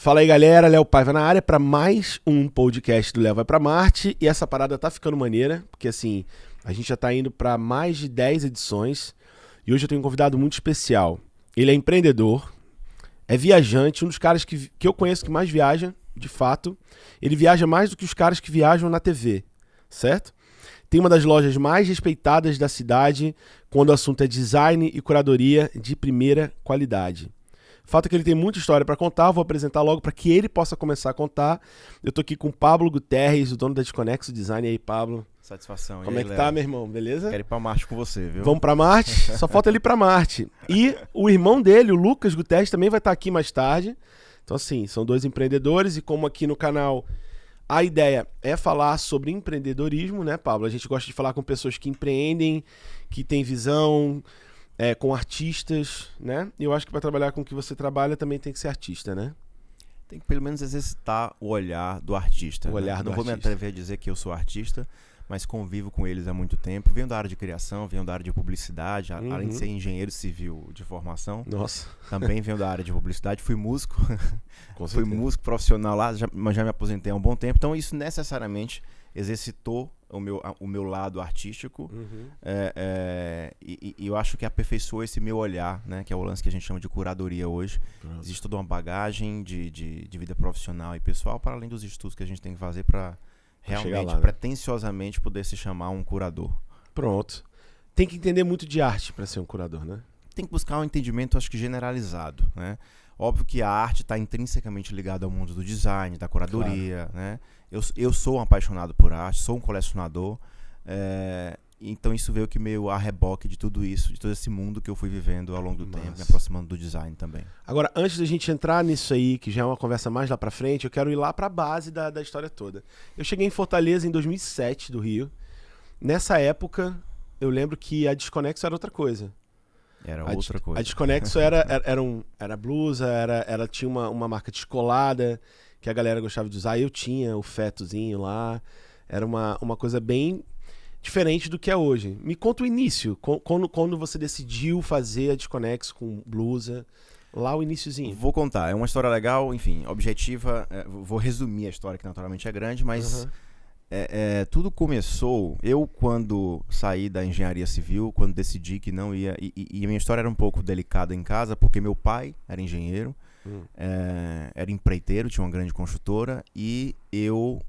Fala aí, galera, Léo Paiva na área para mais um podcast do Léo Vai Pra Marte. E essa parada tá ficando maneira, porque assim, a gente já tá indo para mais de 10 edições. E hoje eu tenho um convidado muito especial. Ele é empreendedor, é viajante, um dos caras que eu conheço que mais viaja, de fato. Ele viaja mais do que os caras que viajam na TV, certo? Tem uma das lojas mais respeitadas da cidade quando o assunto é design e curadoria de primeira qualidade. O fato é que ele tem muita história para contar, vou apresentar logo para que ele possa começar a contar. Eu tô aqui com o Pablo Guterres, o dono da Desconexo Design. E aí, Pablo? Satisfação. Como é que tá, meu irmão? Beleza? Quero ir pra Marte com você, viu? Vamos pra Marte? Só falta ele ir pra Marte. E o irmão dele, o Lucas Guterres, também vai estar aqui mais tarde. Então, assim, são dois empreendedores e como aqui no canal a ideia é falar sobre empreendedorismo, né, Pablo? A gente gosta de falar com pessoas que empreendem, que têm visão... com artistas, né? Eu acho que para trabalhar com o que você trabalha também tem que ser artista, né? Tem que pelo menos exercitar o olhar do artista. O olhar do Não vou me artista. atrever a dizer que eu sou artista, mas convivo com eles há muito tempo. Venho da área de criação, venho da área de publicidade, além de ser engenheiro civil de formação. Nossa. Também venho da área de publicidade, fui músico. Com Fui certeza. músico profissional lá, mas já me aposentei há um bom tempo. Então isso necessariamente exercitou o meu lado artístico. E eu acho que aperfeiçoou esse meu olhar, né, que é o lance que a gente chama de curadoria hoje. Pronto. Existe toda uma bagagem de vida profissional e pessoal, para além dos estudos que a gente tem que fazer para chegar realmente, lá, né? pretensiosamente, poder se chamar um curador. Pronto. Tem que entender muito de arte para ser um curador, né? Tem que buscar um entendimento, acho que generalizado, né? Óbvio que a arte está intrinsecamente ligada ao mundo do design, da curadoria, né? Eu sou um apaixonado por arte, sou um colecionador, então isso veio que meio a reboque de tudo isso, de todo esse mundo que eu fui vivendo ao longo do tempo, me aproximando do design também. Agora, antes da gente entrar nisso aí, que já é uma conversa mais lá pra frente, eu quero ir lá pra base da história toda. Eu cheguei em Fortaleza em 2007, do Rio. Nessa época, eu lembro que a Desconexo era outra coisa. Era outra coisa. A Desconexo era blusa, tinha uma marca descolada, que a galera gostava de usar. Eu tinha o fetozinho lá. Era uma coisa bem diferente do que é hoje. Me conta o início, quando você decidiu fazer a Desconexo com blusa, lá o iniciozinho. Vou contar, é uma história legal, enfim, objetiva. Vou resumir a história, que naturalmente é grande, mas tudo começou, eu quando saí da engenharia civil, quando decidi que não ia, e a minha história era um pouco delicada em casa, porque meu pai era engenheiro, era empreiteiro, tinha uma grande construtora, e eu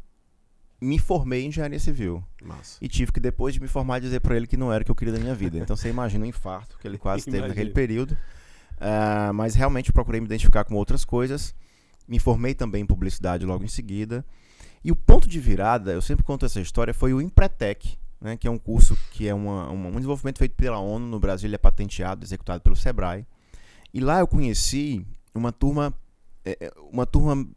me formei em engenharia civil. Massa. E tive que, depois de me formar, dizer pra ele que não era o que eu queria da minha vida. Então você imagina o infarto que ele quase teve naquele período. Mas realmente procurei me identificar com outras coisas. Me formei também em publicidade logo em seguida. E o ponto de virada, eu sempre conto essa história, foi o Empretec, né, que é um curso que é um desenvolvimento feito pela ONU. No Brasil ele é patenteado, executado pelo Sebrae. E lá eu conheci uma turma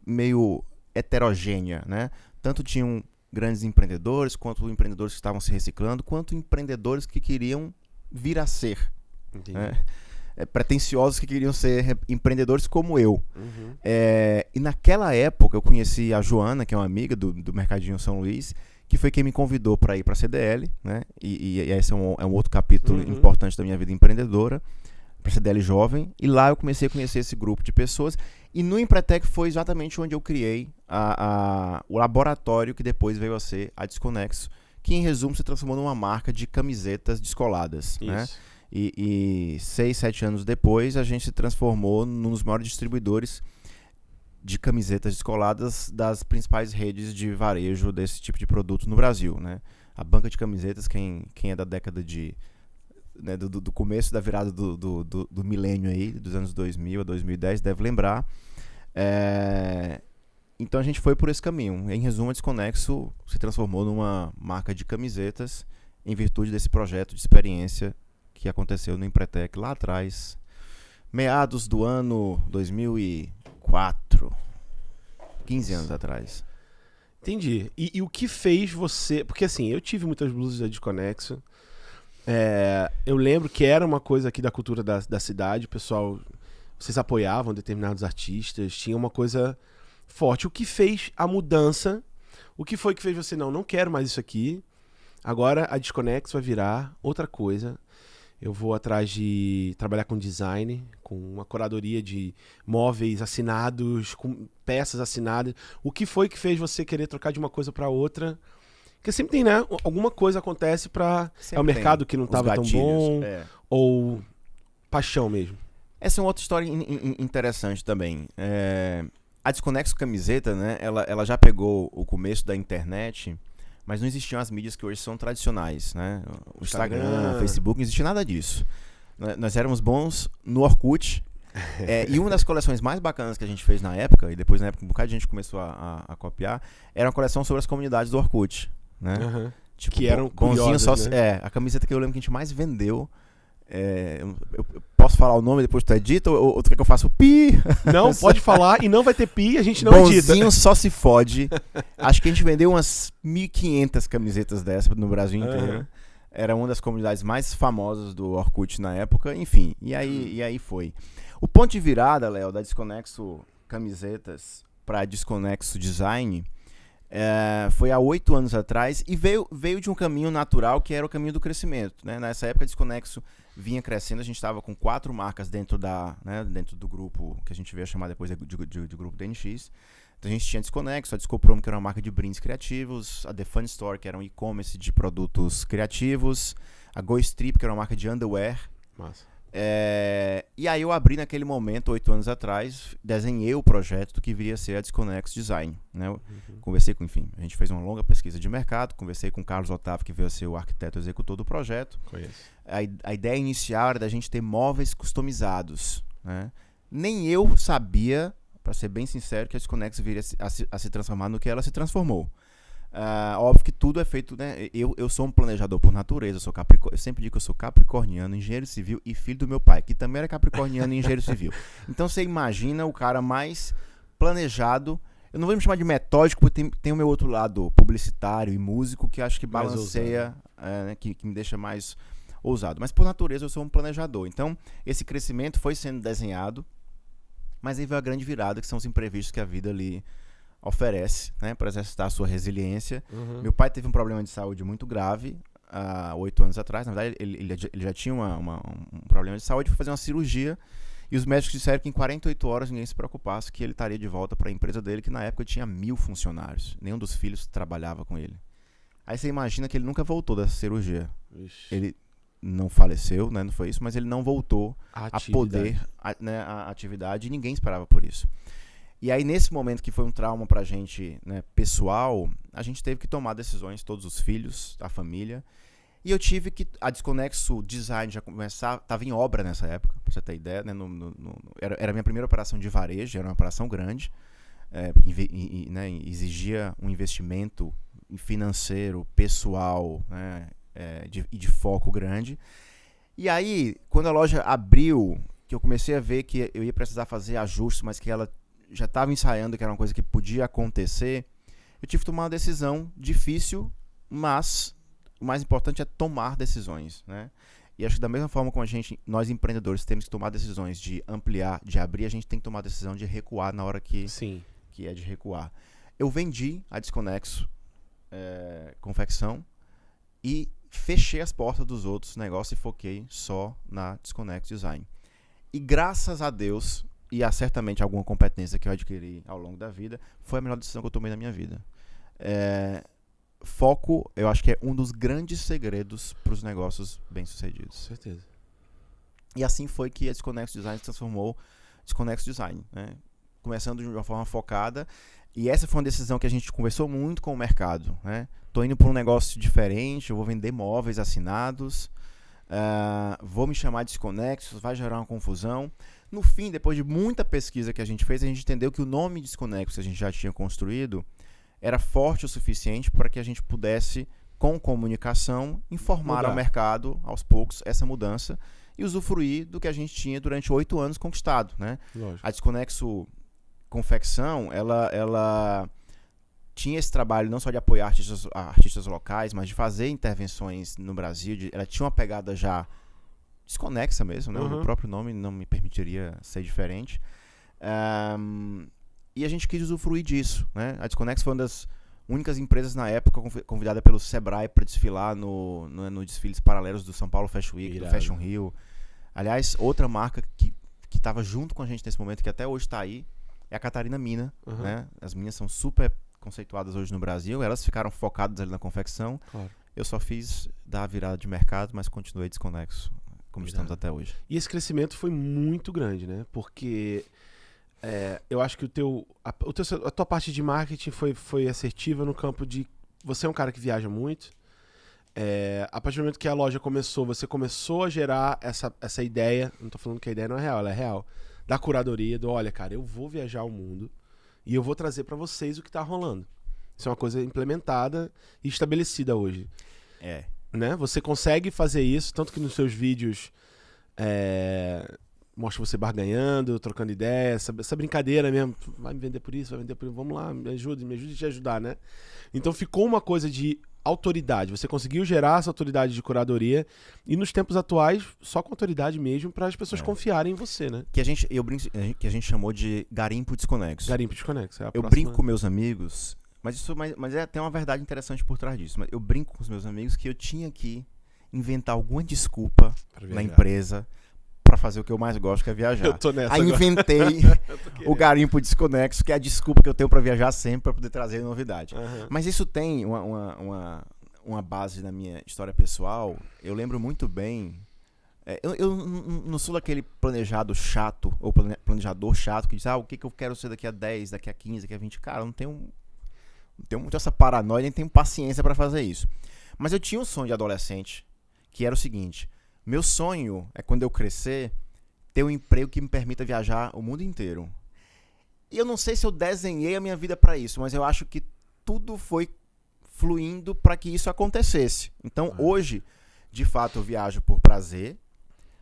meio heterogênea, né? Tanto tinham grandes empreendedores, quanto empreendedores que estavam se reciclando, quanto empreendedores que queriam vir a ser. Entendi. Né? Pretensiosos que queriam ser empreendedores como eu. E naquela época eu conheci a Joana, que é uma amiga do Mercadinho São Luís, que foi quem me convidou para ir para a CDL, né? E esse é um outro capítulo importante da minha vida empreendedora, para a CDL Jovem. E lá eu comecei a conhecer esse grupo de pessoas. E no Empretec foi exatamente onde eu criei o laboratório que depois veio a ser a Desconexo, que em resumo se transformou numa marca de camisetas descoladas, né? E 6, 7 anos depois a gente se transformou num dos maiores distribuidores de camisetas descoladas das principais redes de varejo desse tipo de produto no Brasil, né? A banca de camisetas, quem é da década do começo da virada do milênio aí, dos anos 2000 a 2010, deve lembrar. Então a gente foi por esse caminho. Em resumo, a Desconexo se transformou numa marca de camisetas em virtude desse projeto de experiência que aconteceu no Empretec lá atrás, meados do ano 2004, 15 anos atrás. Entendi. E o que fez você... Porque assim, eu tive muitas blusas da Desconexo. Eu lembro que era uma coisa aqui da cultura da cidade. O pessoal... Vocês apoiavam determinados artistas. Tinha uma coisa forte. O que fez a mudança? O que foi que fez você... Não quero mais isso aqui. Agora a Desconexo vai virar outra coisa. Eu vou atrás de trabalhar com design, com uma curadoria de móveis assinados, com peças assinadas. O que foi que fez você querer trocar de uma coisa para outra? Porque sempre tem, né? Alguma coisa acontece para é o mercado que não estava tão bom, ou paixão mesmo. Essa é uma outra história interessante também. A Desconexo Camiseta, né? Ela já pegou o começo da internet, mas não existiam as mídias que hoje são tradicionais, né? O Instagram, o Facebook, não existia nada disso. Nós éramos bons no Orkut. E uma das coleções mais bacanas que a gente fez na época, e depois na época um bocado de gente começou a copiar, era uma coleção sobre as comunidades do Orkut, né? Uhum. Tipo, que eram curiosas, né? A camiseta que eu lembro que a gente mais vendeu. Eu posso falar o nome depois tu edita ou tu quer que eu faça o pi? Não, pode falar e não vai ter pi, a gente não edita. Bonzinho só se fode. Acho que a gente vendeu umas 1.500 camisetas dessa no Brasil inteiro. Era uma das comunidades mais famosas do Orkut na época, enfim. E aí foi. O ponto de virada, Léo, da Desconexo Camisetas para Desconexo Design foi há 8 anos atrás e veio de um caminho natural que era o caminho do crescimento, né? Nessa época, a Desconexo vinha crescendo, a gente estava com 4 marcas dentro do grupo, que a gente veio chamar depois de grupo DNX. Então a gente tinha a Desconexo, a Descopromo, que era uma marca de brindes criativos, a The Fun Store, que era um e-commerce de produtos criativos, a Go Strip, que era uma marca de underwear. Massa. E aí eu abri naquele momento, 8 anos atrás, desenhei o projeto do que viria a ser a Desconexo Design, né? Conversei com, enfim, a gente fez uma longa pesquisa de mercado, conversei com o Carlos Otávio, que veio a ser o arquiteto executor do projeto. Conheço. A ideia inicial era da gente ter móveis customizados, né? Nem eu sabia, para ser bem sincero, que a Desconexo viria a se transformar no que ela se transformou. Óbvio que tudo é feito, né? Eu sou um planejador por natureza, eu sempre digo que eu sou capricorniano, engenheiro civil e filho do meu pai, que também era capricorniano e engenheiro civil. Então você imagina o cara mais planejado. Eu não vou me chamar de metódico, porque tem o meu outro lado publicitário e músico que acho que balanceia, que me deixa mais ousado. Mas por natureza eu sou um planejador. Então esse crescimento foi sendo desenhado, mas aí veio a grande virada, que são os imprevistos que a vida ali oferece, né, para exercitar a sua resiliência. Meu pai teve um problema de saúde muito grave há 8 anos atrás. Na verdade, ele já tinha um problema de saúde, foi fazer uma cirurgia e os médicos disseram que em 48 horas ninguém se preocupasse, que ele estaria de volta para a empresa dele, que na época tinha 1.000 funcionários. Nenhum dos filhos trabalhava com ele. Aí você imagina que ele nunca voltou dessa cirurgia. Ixi. Ele não faleceu, né, não foi isso, mas ele não voltou a poder, a atividade, e ninguém esperava por isso. E aí, nesse momento que foi um trauma pra gente, né, pessoal, a gente teve que tomar decisões, todos os filhos, a família. E eu tive que... A Desconexo Design já estava em obra nessa época, pra você ter ideia, né? Era a minha primeira operação de varejo, era uma operação grande, né, exigia um investimento financeiro, pessoal, né, e de foco grande. E aí, quando a loja abriu, que eu comecei a ver que eu ia precisar fazer ajustes, mas que ela já estava ensaiando, que era uma coisa que podia acontecer, eu tive que tomar uma decisão difícil, mas o mais importante é tomar decisões, né? E acho que da mesma forma como nós empreendedores temos que tomar decisões de ampliar, de abrir, a gente tem que tomar a decisão de recuar na hora que é de recuar. Eu vendi a Desconexo Confecção e fechei as portas dos outros negócios e foquei só na Desconexo Design. E graças a Deus, e há certamente alguma competência que eu adquiri ao longo da vida, foi a melhor decisão que eu tomei na minha vida. Foco, eu acho que é um dos grandes segredos para os negócios bem-sucedidos. Com certeza. E assim foi que a Desconexo Design se transformou em Desconexo Design, né? Começando de uma forma focada. E essa foi uma decisão que a gente conversou muito com o mercado, né? Tô indo para um negócio diferente, eu vou vender móveis assinados, vou me chamar de Desconexo, vai gerar uma confusão. No fim, depois de muita pesquisa que a gente fez, a gente entendeu que o nome Desconexo que a gente já tinha construído era forte o suficiente para que a gente pudesse, com comunicação, informar ao mercado, aos poucos, essa mudança e usufruir do que a gente tinha durante 8 anos conquistado, né? Lógico. A Desconexo Confecção, ela tinha esse trabalho não só de apoiar artistas locais, mas de fazer intervenções no Brasil. Ela tinha uma pegada já desconexa mesmo, né? O próprio nome não me permitiria ser diferente. E a gente quis usufruir disso, né? A Desconexo foi únicas empresas na época convidada pelo Sebrae para desfilar no desfiles paralelos do São Paulo Fashion Week, do Fashion Rio. Aliás, outra marca que estava junto com a gente nesse momento, que até hoje está aí, é a Catarina Mina. Né? As minhas são super conceituadas hoje no Brasil, elas ficaram focadas ali na confecção. Claro. Eu só fiz dar a virada de mercado, mas continuei desconexo, como estamos até hoje. E esse crescimento foi muito grande, né? Porque eu acho que a tua parte de marketing foi assertiva no campo de... Você é um cara que viaja muito. A partir do momento que a loja começou, você começou a gerar essa ideia, não tô falando que a ideia não é real, ela é real, da curadoria, olha, cara, eu vou viajar o mundo e eu vou trazer pra vocês o que tá rolando. Isso é uma coisa implementada e estabelecida hoje. Né? Você consegue fazer isso, tanto que nos seus vídeos mostra você barganhando, trocando ideia, essa brincadeira mesmo, vai me vender por isso, vamos lá, me ajude a te ajudar, né? Então ficou uma coisa de autoridade, você conseguiu gerar essa autoridade de curadoria e nos tempos atuais, só com autoridade mesmo, para as pessoas confiarem em você, né? Que a gente chamou de garimpo desconexo. Garimpo desconexo, Eu brinco com meus amigos, mas tem uma verdade interessante por trás disso. Mas eu brinco com os meus amigos que eu tinha que inventar alguma desculpa na empresa para fazer o que eu mais gosto, que é viajar. Eu tô nessa Aí agora. Inventei o garimpo desconexo, que é a desculpa que eu tenho para viajar sempre, para poder trazer novidade. Mas isso tem uma base na minha história pessoal. Eu lembro muito bem. Eu não sou daquele planejado chato, ou planejador chato, que diz, o que eu quero ser daqui a 10, daqui a 15, daqui a 20. Cara, eu não tenho muito essa paranoia, nem tenho paciência para fazer isso. Mas eu tinha um sonho de adolescente, que era o seguinte: meu sonho é, quando eu crescer, ter um emprego que me permita viajar o mundo inteiro. E eu não sei se eu desenhei a minha vida para isso, mas eu acho que tudo foi fluindo para que isso acontecesse. Então, hoje, de fato, eu viajo por prazer,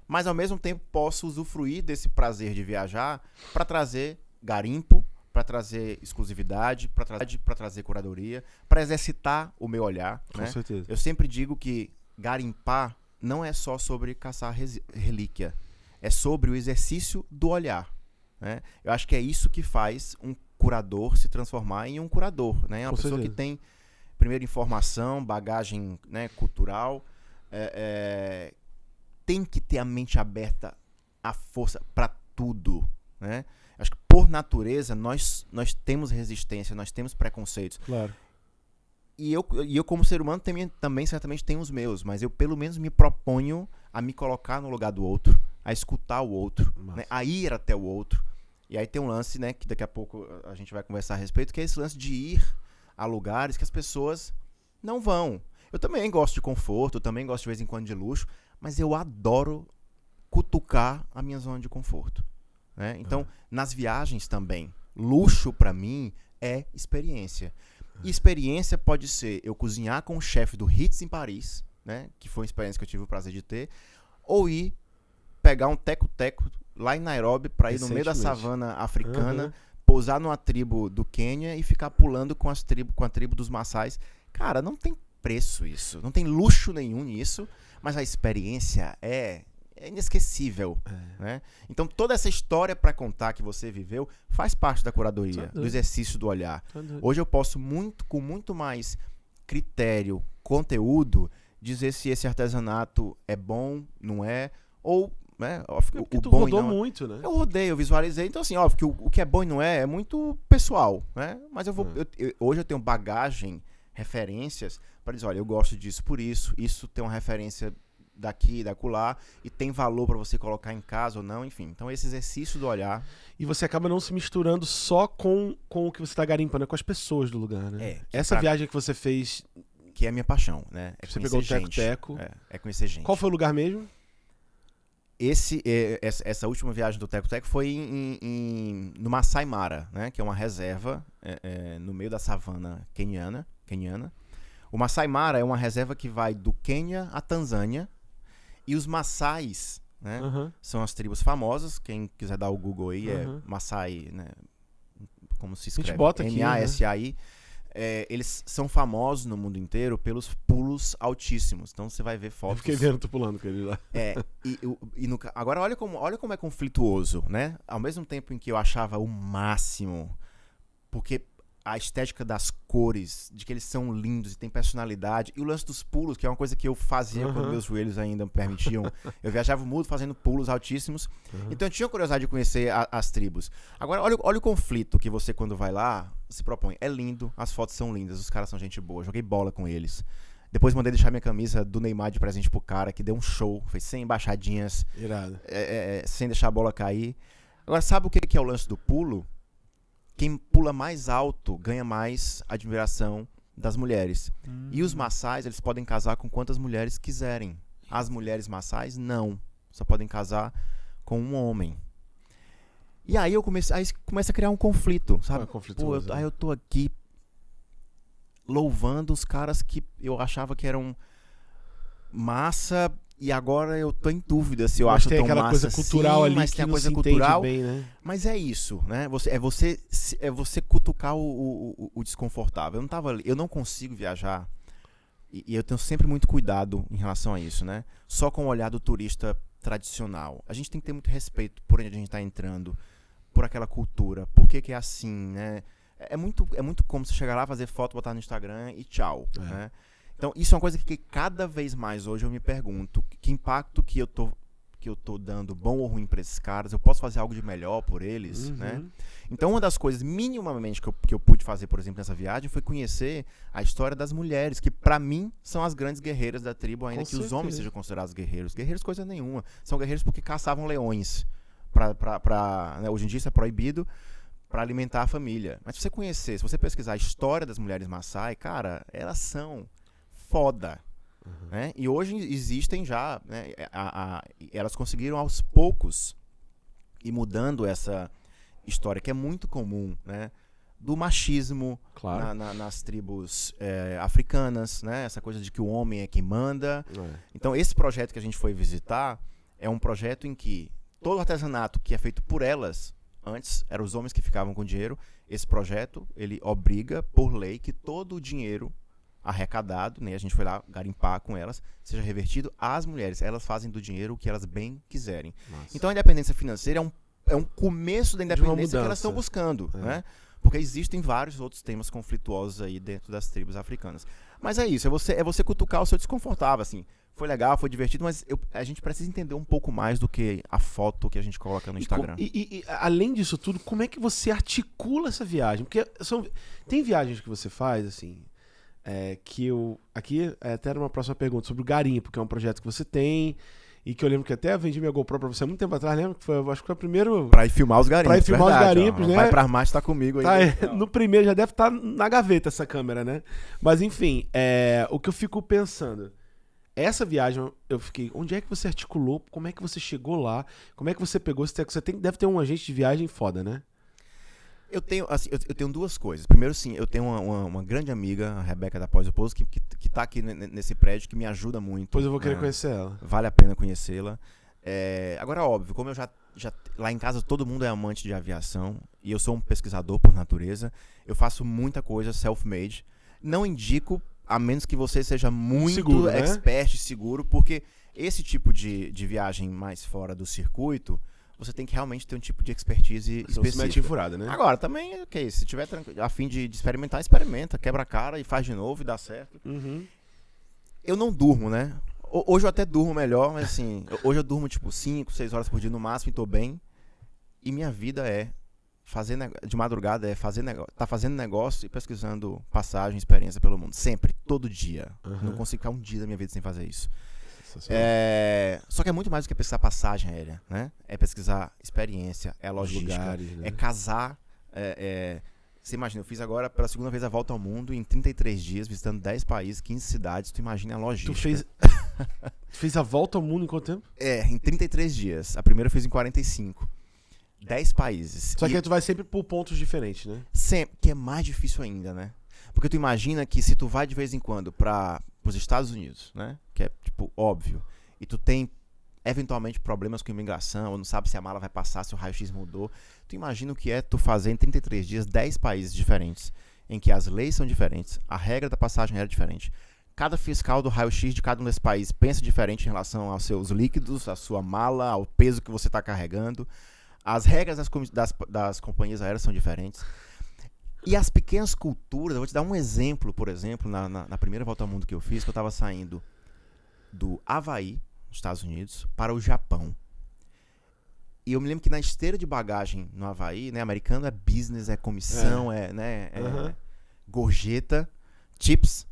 mas ao mesmo tempo posso usufruir desse prazer de viajar para trazer garimpo, para trazer exclusividade, para trazer curadoria, para exercitar o meu olhar. Com né? certeza. Eu sempre digo que garimpar não é só sobre caçar relíquia, é sobre o exercício do olhar. Né? Eu acho que é isso que faz um curador se transformar em um curador. Né? Uma pessoa que tem, primeiro, informação, bagagem, né, cultural, tem que ter a mente aberta à força para tudo. Né? Acho que, por natureza, nós temos resistência, nós temos preconceitos. Claro. E eu como ser humano, também certamente tenho os meus, mas eu pelo menos me proponho a me colocar no lugar do outro, a escutar o outro, né, a ir até o outro. E aí tem um lance, né, que daqui a pouco a gente vai conversar a respeito, que é esse lance de ir a lugares que as pessoas não vão. Eu também gosto de conforto, eu também gosto de vez em quando de luxo, mas eu adoro cutucar a minha zona de conforto. Né? Então, nas viagens também, luxo pra mim é experiência. E experiência pode ser eu cozinhar com o chefe do Ritz em Paris, né, que foi uma experiência que eu tive o prazer de ter, ou ir pegar um teco-teco lá em Nairobi para ir no meio da savana africana, pousar numa tribo do Quênia e ficar pulando com a tribo dos Maasais. Cara, não tem preço isso, não tem luxo nenhum nisso, mas a experiência é inesquecível. Né? Então toda essa história para contar que você viveu faz parte da curadoria, do exercício do olhar. Hoje eu posso com muito mais critério, conteúdo, dizer se esse artesanato é bom, não é, ou né, o tu bom rodou muito, né? Eu rodei, eu visualizei, então assim, óbvio que o que é bom e não é muito pessoal, né? Mas hoje eu tenho bagagem, referências para dizer, olha, eu gosto disso por isso tem uma referência daqui, dacular, e tem valor para você colocar em casa ou não, enfim. Então esse exercício do olhar. E você acaba não se misturando só com o que você está garimpando, com as pessoas do lugar, né? Essa viagem que você fez... Que é a minha paixão, né? Você pegou o teco-teco. É conhecer gente. Qual foi o lugar mesmo? Essa última viagem do teco-teco foi no Masai Mara, né? Que é uma reserva no meio da savana queniana. O Masai Mara é uma reserva que vai do Quênia à Tanzânia. E os Maasais, né, são as tribos famosas. Quem quiser dar o Google aí, é Maasai, né, como se escreve? A gente bota aqui, M-A-S-A-I. Eles são famosos no mundo inteiro pelos pulos altíssimos. Então você vai ver fotos. Eu fiquei vendo tu pulando com ele lá. Agora olha como é conflituoso, né? Ao mesmo tempo em que eu achava o máximo, porque a estética das cores, de que eles são lindos e têm personalidade. E o lance dos pulos, que é uma coisa que eu fazia quando meus joelhos ainda me permitiam. Eu viajava o mundo fazendo pulos altíssimos. Então eu tinha curiosidade de conhecer as tribos. Agora, olha o conflito que você, quando vai lá, se propõe. É lindo, as fotos são lindas, os caras são gente boa. Joguei bola com eles. Depois mandei deixar minha camisa do Neymar de presente pro cara, que deu um show. Fez 100 embaixadinhas. Irado. Sem deixar a bola cair. Agora, sabe o que é o lance do pulo? Quem pula mais alto ganha mais admiração das mulheres. E os maçais, eles podem casar com quantas mulheres quiserem. As mulheres maçais, não. Só podem casar com um homem. E aí começa a criar um conflito, sabe? Aí eu tô aqui louvando os caras que eu achava que eram massa. E agora eu tô em dúvida se eu acho tão massa. Mas tem aquela coisa cultural ali, mas tem a coisa cultural. Bem, né? Mas é isso, né? É você cutucar o desconfortável. Eu não consigo viajar, e eu tenho sempre muito cuidado em relação a isso, né? Só com o olhar do turista tradicional. A gente tem que ter muito respeito por onde a gente tá entrando, por aquela cultura, por que é assim, né? É muito como você chegar lá, fazer foto, botar no Instagram e tchau, né? Então, isso é uma coisa que cada vez mais hoje eu me pergunto, que impacto que eu tô dando, bom ou ruim para esses caras, eu posso fazer algo de melhor por eles, né? Então, uma das coisas minimamente que eu pude fazer, por exemplo, nessa viagem, foi conhecer a história das mulheres, que para mim são as grandes guerreiras da tribo, ainda que os homens sejam considerados guerreiros. Guerreiros coisa nenhuma, são guerreiros porque caçavam leões, né? Hoje em dia isso é proibido, para alimentar a família. Mas se você pesquisar a história das mulheres Maasai, cara, elas são foda, né? E hoje existem já, né, elas conseguiram aos poucos ir mudando essa história que é muito comum, né, do machismo nas tribos africanas, né, essa coisa de que o homem é quem manda. Então esse projeto que a gente foi visitar é um projeto em que todo o artesanato que é feito por elas, antes eram os homens que ficavam com dinheiro. Esse projeto, ele obriga por lei que todo o dinheiro arrecadado, né, a gente foi lá garimpar com elas, seja revertido às mulheres. Elas fazem do dinheiro o que elas bem quiserem. Nossa. Então a independência financeira é um começo da independência que elas estão buscando, né? Porque existem vários outros temas conflituosos aí dentro das tribos africanas. Mas é isso, é você cutucar o seu desconfortável, assim. Foi legal, foi divertido, mas a gente precisa entender um pouco mais do que a foto que a gente coloca no Instagram. E além disso tudo, como é que você articula essa viagem? Porque tem viagens que você faz, assim, aqui até era uma próxima pergunta sobre o garimpo, que é um projeto que você tem, e que eu lembro que até eu vendi minha GoPro pra você há muito tempo atrás, lembra? Acho que foi o primeiro... Pra ir filmar os garimpos, os garimpos, né? Vai pra Marte, tá comigo aí. No primeiro já deve estar na gaveta essa câmera, né? Mas enfim, o que eu fico pensando... Essa viagem, eu fiquei... Onde é que você articulou? Como é que você chegou lá? Como é que você pegou? Deve ter um agente de viagem foda, né? Eu tenho duas coisas. Primeiro, sim, eu tenho uma grande amiga, a Rebeca da Pós do Pouso, que tá aqui nesse prédio, que me ajuda muito. Pois eu vou querer conhecer ela. Vale a pena conhecê-la. Agora, óbvio, como eu já lá em casa todo mundo é amante de aviação, e eu sou um pesquisador por natureza, eu faço muita coisa self-made. Não indico, a menos que você seja muito seguro, expert, né? Seguro, porque esse tipo de viagem mais fora do circuito, você tem que realmente ter um tipo de expertise específica. Se mete em furada, né? Agora, também, ok, se tiver a fim de experimentar, experimenta, quebra a cara e faz de novo e dá certo. Eu não durmo, né? Hoje eu até durmo melhor, mas assim, hoje eu durmo tipo 5, 6 horas por dia no máximo e tô bem. E minha vida de madrugada tá fazendo negócio e pesquisando passagem, experiência pelo mundo. Sempre, todo dia. Não consigo ficar um dia da minha vida sem fazer isso. Só que é muito mais do que pesquisar passagem aérea, né? É pesquisar experiência, é logística, lugares, né? É casar. Você imagina, eu fiz agora pela segunda vez a volta ao mundo em 33 dias, visitando 10 países, 15 cidades. Tu imagina a logística. Tu fez a volta ao mundo em quanto tempo? Em 33 dias. A primeira eu fiz em 45. 10 países. Só que tu vai sempre por pontos diferentes, né? Sempre, que é mais difícil ainda, né? Porque tu imagina que se tu vai de vez em quando para os Estados Unidos, né? Que é, tipo, óbvio. E tu tem, eventualmente, problemas com imigração, ou não sabe se a mala vai passar, se o raio-x mudou. Tu imagina o que é tu fazer em 33 dias 10 países diferentes, em que as leis são diferentes, a regra da passagem era diferente. Cada fiscal do raio-x de cada um desses países pensa diferente em relação aos seus líquidos, à sua mala, ao peso que você está carregando. As regras das companhias aéreas são diferentes. E as pequenas culturas, eu vou te dar um exemplo, por exemplo, na primeira volta ao mundo que eu fiz, que eu tava saindo do Havaí, nos Estados Unidos, para o Japão. E eu me lembro que na esteira de bagagem no Havaí, né, americano é business, é comissão, é gorjeta, chips,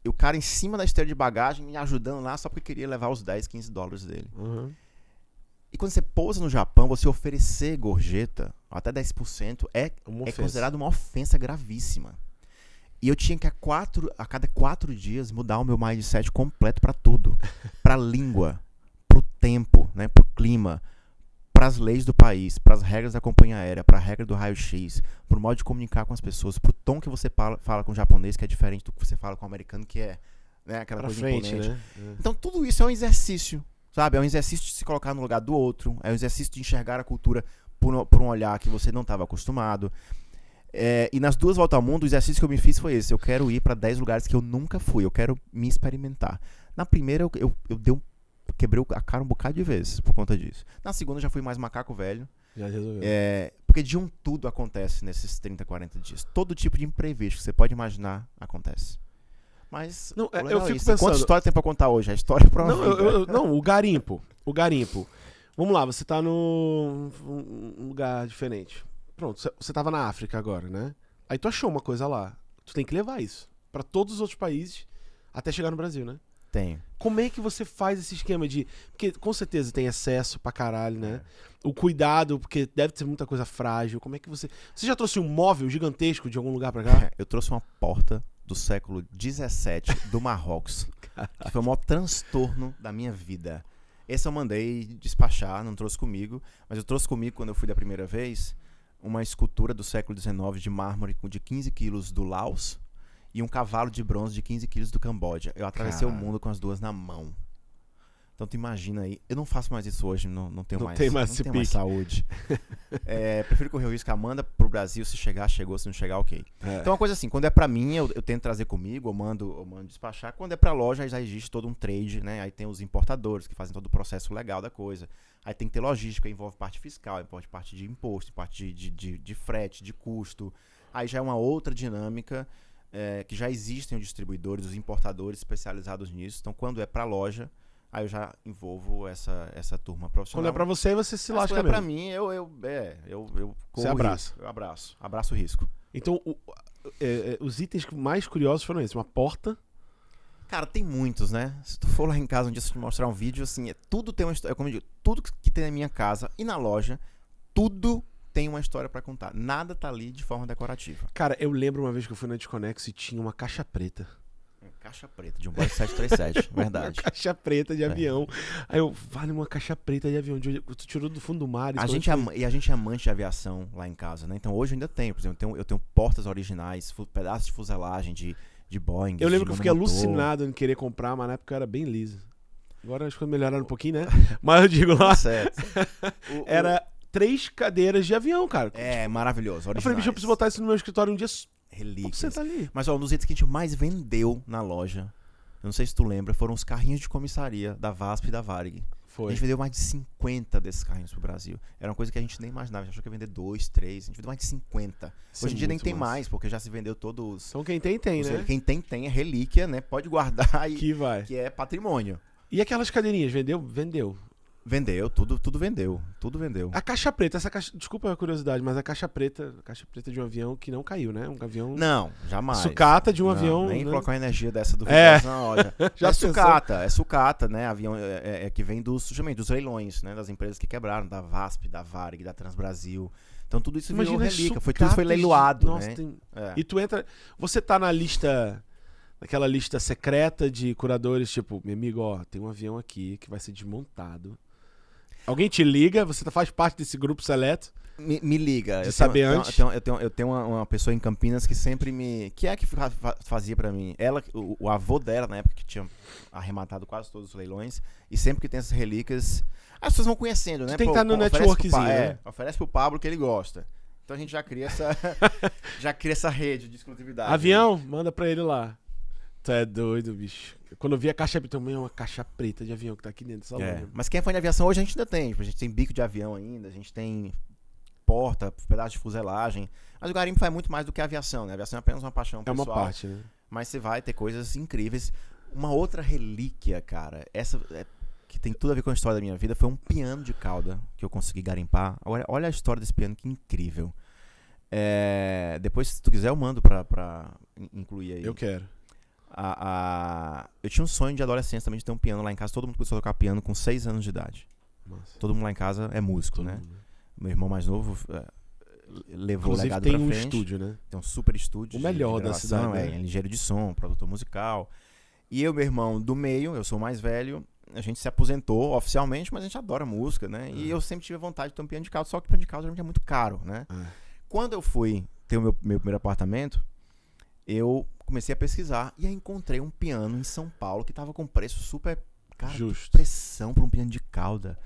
e o cara em cima da esteira de bagagem me ajudando lá só porque queria levar os 10, 15 dólares dele. E quando você pousa no Japão, você oferecer gorjeta, até 10%, é considerado uma ofensa gravíssima. E eu tinha que a cada 4 dias mudar o meu mindset completo para tudo. Pra língua, pro tempo, né, pro clima, pras leis do país, pras regras da companhia aérea, pra regra do raio-x, pro modo de comunicar com as pessoas, pro tom que você fala com o japonês, que é diferente do que você fala com o americano, que é, né, aquela coisa imponente. Né? Então tudo isso é um exercício. Sabe, é um exercício de se colocar no lugar do outro, é um exercício de enxergar a cultura por um olhar que você não estava acostumado. E nas 2 voltas ao mundo, o exercício que eu me fiz foi esse: eu quero ir para 10 lugares que eu nunca fui, eu quero me experimentar. Na primeira, eu quebrei a cara um bocado de vezes por conta disso. Na segunda, eu já fui mais macaco velho. Já resolveu. Porque de tudo acontece nesses 30, 40 dias. Todo tipo de imprevisto que você pode imaginar acontece. Mas não, eu fico pensando... Quanta história tem pra contar hoje? A história pra uma vida. Não, o garimpo. Vamos lá, você tá num lugar diferente. Pronto, você tava na África agora, né? Aí tu achou uma coisa lá. Tu tem que levar isso pra todos os outros países até chegar no Brasil, né? Tenho. Como é que você faz esse esquema de... Porque com certeza tem excesso pra caralho, né? O cuidado, porque deve ter muita coisa frágil. Como é que você... Você já trouxe um móvel gigantesco de algum lugar pra cá? Eu trouxe uma porta do século XVII do Marrocos, que foi o maior transtorno da minha vida. Esse eu mandei despachar, não trouxe comigo, mas eu trouxe comigo, quando eu fui da primeira vez, uma escultura do século XIX de mármore de 15 quilos do Laos e um cavalo de bronze de 15 quilos do Camboja. Eu atravessei o mundo com as 2 na mão. Então tu imagina aí, eu não faço mais isso hoje, não tenho mais saúde. Prefiro correr o risco. Amanda pro Brasil, se chegar, chegou, se não chegar, ok. Então uma coisa assim, quando é pra mim, eu tento trazer comigo, eu mando despachar. Quando é pra loja, já existe todo um trade, né? Aí tem os importadores que fazem todo o processo legal da coisa. Aí tem que ter logística, envolve parte fiscal, envolve parte de imposto, parte de frete, de custo. Aí já é uma outra dinâmica, que já existem os distribuidores, os importadores especializados nisso. Então quando é pra loja, aí eu já envolvo essa turma profissional. Quando é pra você, você se lasca mesmo. Quando é pra mim, eu corro. Você abraça. Eu abraço o risco. Então, os itens mais curiosos foram esses. Uma porta. Cara, tem muitos, né? Se tu for lá em casa um dia, se eu te mostrar um vídeo, assim, tudo tem uma história. Como eu digo, tudo que tem na minha casa e na loja, tudo tem uma história pra contar. Nada tá ali de forma decorativa. Cara, eu lembro uma vez que eu fui na Desconex e tinha uma caixa preta. Caixa preta, de um Boeing 737, verdade. Uma caixa preta de avião. Aí vale uma caixa preta de avião. Tu tirou do fundo do mar. A gente é amante de aviação lá em casa, né? Então hoje eu ainda tenho, por exemplo, eu tenho portas originais, pedaços de fuselagem de Boeing. Eu lembro que eu fiquei alucinado em querer comprar, mas na época eu era bem liso. Agora acho que melhoraram um pouquinho, né? Mas eu digo lá. Certo. Era 3 cadeiras de avião, cara. Maravilhoso. Originais. Eu falei, bicho, eu preciso botar isso no meu escritório um dia. Relíquias. Você tá ali. Mas, um dos itens que a gente mais vendeu na loja, eu não sei se tu lembra, foram os carrinhos de comissaria da VASP e da Varig. Foi. A gente vendeu mais de 50 desses carrinhos pro Brasil. Era uma coisa que a gente nem imaginava. A gente achou que ia vender 2, 3. A gente vendeu mais de 50. Hoje em dia nem tem mais, porque já se vendeu todos. Então quem tem, né? Quem tem é relíquia, né? Pode guardar que é patrimônio. E aquelas cadeirinhas, vendeu? Vendeu. Vendeu, tudo vendeu. A caixa preta, desculpa a curiosidade, mas a caixa preta de um avião que não caiu, né? Um avião... Não, jamais. Sucata de um avião... Nem colocar energia dessa do na loja. Já é sucata, né? Avião que vem dos leilões, né? Das empresas que quebraram, da VASP, da Varig, da Transbrasil. Então tudo isso virou relíquia, tudo foi leiloado, nossa, né? E tu entra... Você tá na lista... Naquela lista secreta de curadores, tipo, meu amigo, ó, tem um avião aqui que vai ser desmontado. Alguém te liga? Você faz parte desse grupo seleto? Me liga. De saber antes? Eu tenho uma pessoa em Campinas que sempre me... Que fazia pra mim. Ela, o avô dela, na época, que tinha arrematado quase todos os leilões. E sempre que tem essas relíquias... As pessoas vão conhecendo, né? Tem que estar no networkzinho, né? Oferece pro Pablo que ele gosta. Então a gente já cria essa rede de exclusividade. Avião? Manda pra ele lá. Tu é doido, bicho. Quando eu vi a caixa preta, também é uma caixa preta de avião que tá aqui dentro dessa loja. Mas quem é fã de aviação hoje a gente ainda tem. A gente tem bico de avião ainda, a gente tem porta, pedaço de fuselagem. Mas o garimpo faz muito mais do que a aviação, né? A aviação é apenas uma paixão pessoal. É uma parte, né? Mas você vai ter coisas incríveis. Uma outra relíquia, cara, que tem tudo a ver com a história da minha vida, foi um piano de cauda que eu consegui garimpar. Olha a história desse piano, que incrível. Depois, se tu quiser, eu mando pra incluir aí. Eu quero. Eu tinha um sonho de adolescência também de ter um piano lá em casa. Todo mundo começou a tocar piano com 6 anos de idade. Nossa. Todo mundo lá em casa é músico, Todo né? mundo. Meu irmão mais novo levou o Inclusive legado tem pra um frente. estúdio, né? Tem um super estúdio O melhor de da gravação, cidade, né? é engenheiro de som, produtor musical. E eu, meu irmão do meio, eu sou o mais velho, a gente se aposentou oficialmente, mas a gente adora música, né? E eu sempre tive vontade de ter um piano de cauda, só que o piano de cauda geralmente é muito caro, né? Quando eu fui ter o meu primeiro apartamento, eu comecei a pesquisar e aí encontrei um piano em São Paulo que tava com preço super... Cara, Justo. que pressão pra um piano de cauda.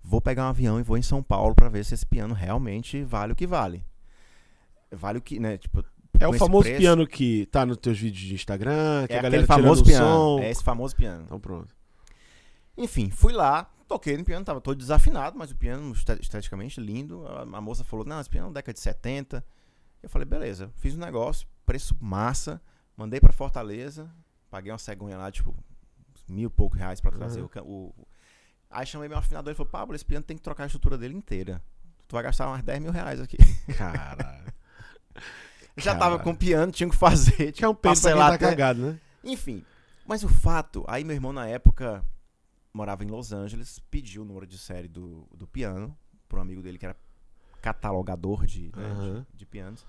Vou pegar um avião e vou em São Paulo pra ver se esse piano realmente vale o que vale. Vale o que, né? Tipo, É o com esse famoso preço, piano que tá nos teus vídeos de Instagram, que é a aquele galera famoso tirando o piano. som. É esse famoso piano. Então pronto. Enfim, fui lá, toquei no piano, tava todo desafinado, mas o piano esteticamente lindo. A moça falou, não, esse piano é da década de 70. Eu falei, beleza, fiz um negócio, preço massa, mandei pra Fortaleza, paguei uma cegonha lá, tipo, R$1.000 e pouco pra trazer o... Aí chamei meu afinador e falou, Pablo, esse piano tem que trocar a estrutura dele inteira. Tu vai gastar uns R$10.000 aqui. Caralho. Já tava com o piano, tinha que fazer, Que é um peso pra quem tá cagado, né? Enfim, mas o fato, aí meu irmão na época morava em Los Angeles, pediu o número de série do piano para um amigo dele que era catalogador de pianos,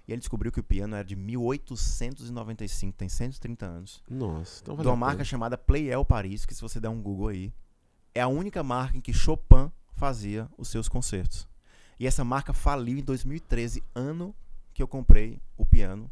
e ele descobriu que o piano era de 1895, tem 130 anos. Nossa, então De uma marca chamada Pleyel Paris, que se você der um Google aí, é a única marca em que Chopin fazia os seus concertos. E essa marca faliu em 2013, ano que eu comprei o piano.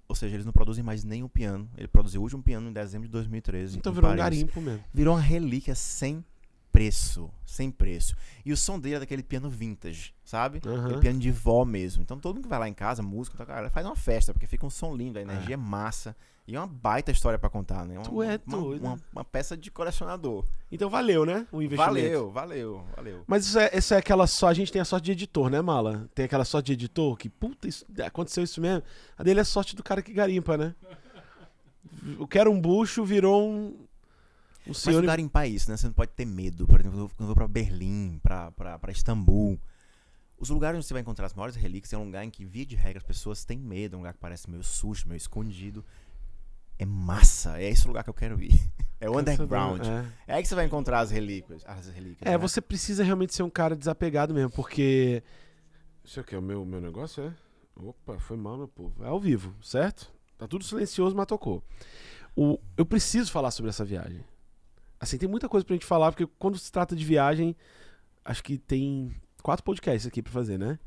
Ou seja, eles não produzem mais nenhum piano. Ele produziu o último piano em dezembro de 2013. Então em virou Paris. um garimpo mesmo. Virou uma relíquia sem preço. Sem preço. E o som dele é daquele piano vintage, sabe? Aquele piano de vó mesmo. Então todo mundo que vai lá em casa, música, então, cara, faz uma festa, porque fica um som lindo, a energia é massa. E é uma baita história pra contar, né? Tu é doido. Uma peça de colecionador. Então valeu, né? O investimento. Valeu. Mas isso é aquela só... A gente tem a sorte de editor, né, Mala? Tem aquela sorte de editor que, puta, aconteceu isso mesmo. A dele é sorte do cara que garimpa, né? O que era um bucho virou um senhor... Mas o garimpar é isso, né? Você não pode ter medo. Por exemplo, quando eu vou pra Berlim, pra Istambul... Os lugares onde você vai encontrar as maiores relíquias é um lugar em que, via de regra, as pessoas têm medo. É um lugar que parece meio sujo, meio escondido. É massa. É esse lugar que eu quero ir. É o underground. É aí que você vai encontrar as relíquias. Né? Você precisa realmente ser um cara desapegado mesmo, porque... Isso aqui é o meu negócio, é? Opa, foi mal, meu povo. É ao vivo, certo? Tá tudo silencioso, mas tocou. Eu preciso falar sobre essa viagem. Assim, tem muita coisa pra gente falar, porque quando se trata de viagem, acho que tem 4 podcasts aqui pra fazer, né?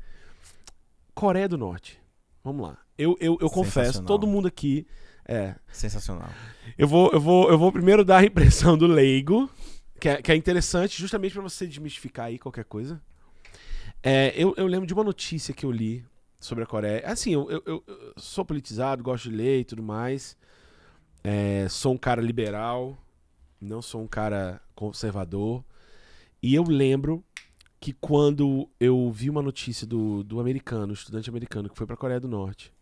Coreia do Norte. Vamos lá. Eu confesso, todo mundo aqui... Sensacional. Eu vou primeiro dar a impressão do leigo, que é interessante, justamente pra você desmistificar aí qualquer coisa. Eu lembro de uma notícia que eu li sobre a Coreia. Assim, eu sou politizado, gosto de ler e tudo mais. Sou um cara liberal, não sou um cara conservador. E eu lembro que quando eu vi uma notícia do americano, estudante americano, que foi pra Coreia do Norte,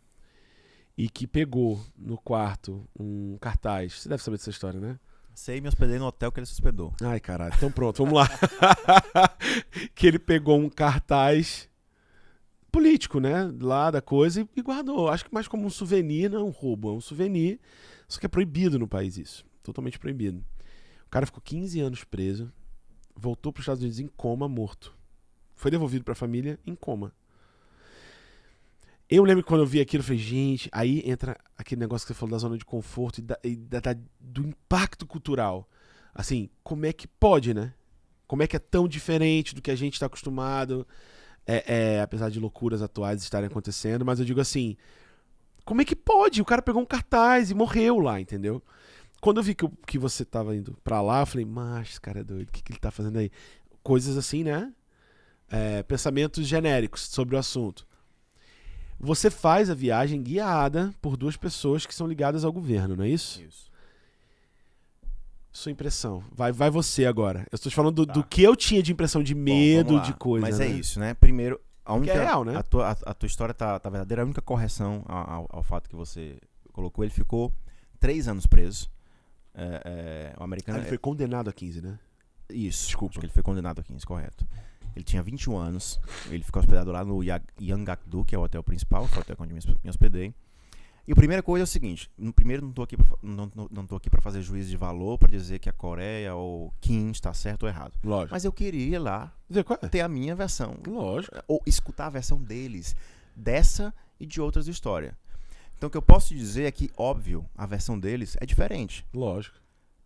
e que pegou no quarto um cartaz. Você deve saber dessa história, né? Sei, me hospedei no hotel que ele se hospedou. Ai, caralho. Então pronto, vamos lá. Que ele pegou um cartaz político, né? Lá da coisa e guardou. Acho que mais como um souvenir, não é um roubo, é um souvenir. Só que é proibido no país isso. Totalmente proibido. O cara ficou 15 anos preso. Voltou para os Estados Unidos em coma, morto. Foi devolvido para a família em coma. Eu lembro que quando eu vi aquilo, eu falei, gente... Aí entra aquele negócio que você falou da zona de conforto do impacto cultural. Assim, como é que pode, né? Como é que é tão diferente do que a gente está acostumado, apesar de loucuras atuais estarem acontecendo, mas eu digo assim, como é que pode? O cara pegou um cartaz e morreu lá, entendeu? Quando eu vi que você tava indo pra lá, eu falei, mas esse cara é doido, o que ele tá fazendo aí? Coisas assim, né? Pensamentos genéricos sobre o assunto. Você faz a viagem guiada por 2 pessoas que são ligadas ao governo, não é isso? Isso. Sua impressão. Vai você agora. Eu estou te falando do que eu tinha de impressão de medo, de coisa. Mas né? é isso, né? Primeiro, Que é real, né? A tua história tá verdadeira. A única correção ao fato que você colocou, ele ficou 3 anos preso. O americano... Ele foi condenado a 15, né? Isso. Desculpa. Acho que ele foi condenado a 15, correto. Ele tinha 21 anos. Ele ficou hospedado lá no Yangakdu, que é o hotel principal. Foi o hotel onde me hospedei. E a primeira coisa é o seguinte. Primeiro, não tô aqui pra fazer juízo de valor, pra dizer que a Coreia ou Kim está certo ou errado. Lógico. Mas eu queria lá ter a minha versão. Lógico. Ou escutar a versão deles. Dessa e de outras histórias. Então o que eu posso te dizer é que, óbvio, a versão deles é diferente. Lógico.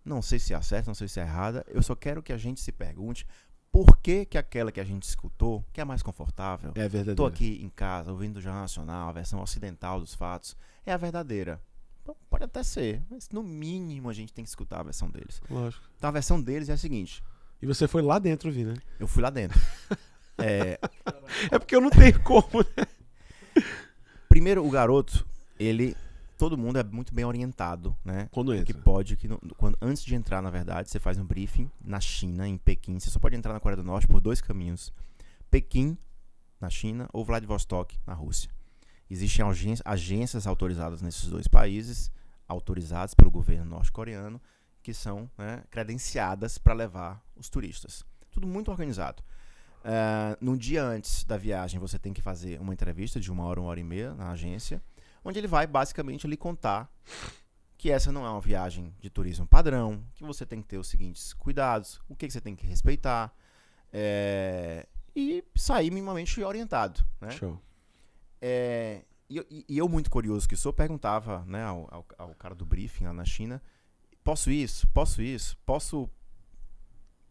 Não sei se é certa, não sei se é errada. Eu só quero que a gente se pergunte por que aquela que a gente escutou, que é mais confortável, É verdadeiro. tô aqui em casa ouvindo o Jornal Nacional, a versão ocidental dos fatos, é a verdadeira. Bom, pode até ser, mas no mínimo a gente tem que escutar a versão deles. Lógico. Então a versão deles é a seguinte. E você foi lá dentro ouvir, né? Eu fui lá dentro. É porque eu não tenho como, né? Primeiro, o garoto, todo mundo é muito bem orientado, né? Quando entra. Que pode, antes de entrar, na verdade, você faz um briefing na China, em Pequim. Você só pode entrar na Coreia do Norte por 2 caminhos. Pequim, na China, ou Vladivostok, na Rússia. Existem agências autorizadas nesses 2 países, autorizadas pelo governo norte-coreano, que são, né, credenciadas para levar os turistas. Tudo muito organizado. No dia antes da viagem, você tem que fazer uma entrevista de 1 hora e meia na agência, onde ele vai basicamente lhe contar que essa não é uma viagem de turismo padrão, que você tem que ter os seguintes cuidados, o que você tem que respeitar, e sair minimamente orientado, né? Show. E eu, muito curioso que sou, perguntava, né, ao cara do briefing lá na China, posso isso? Posso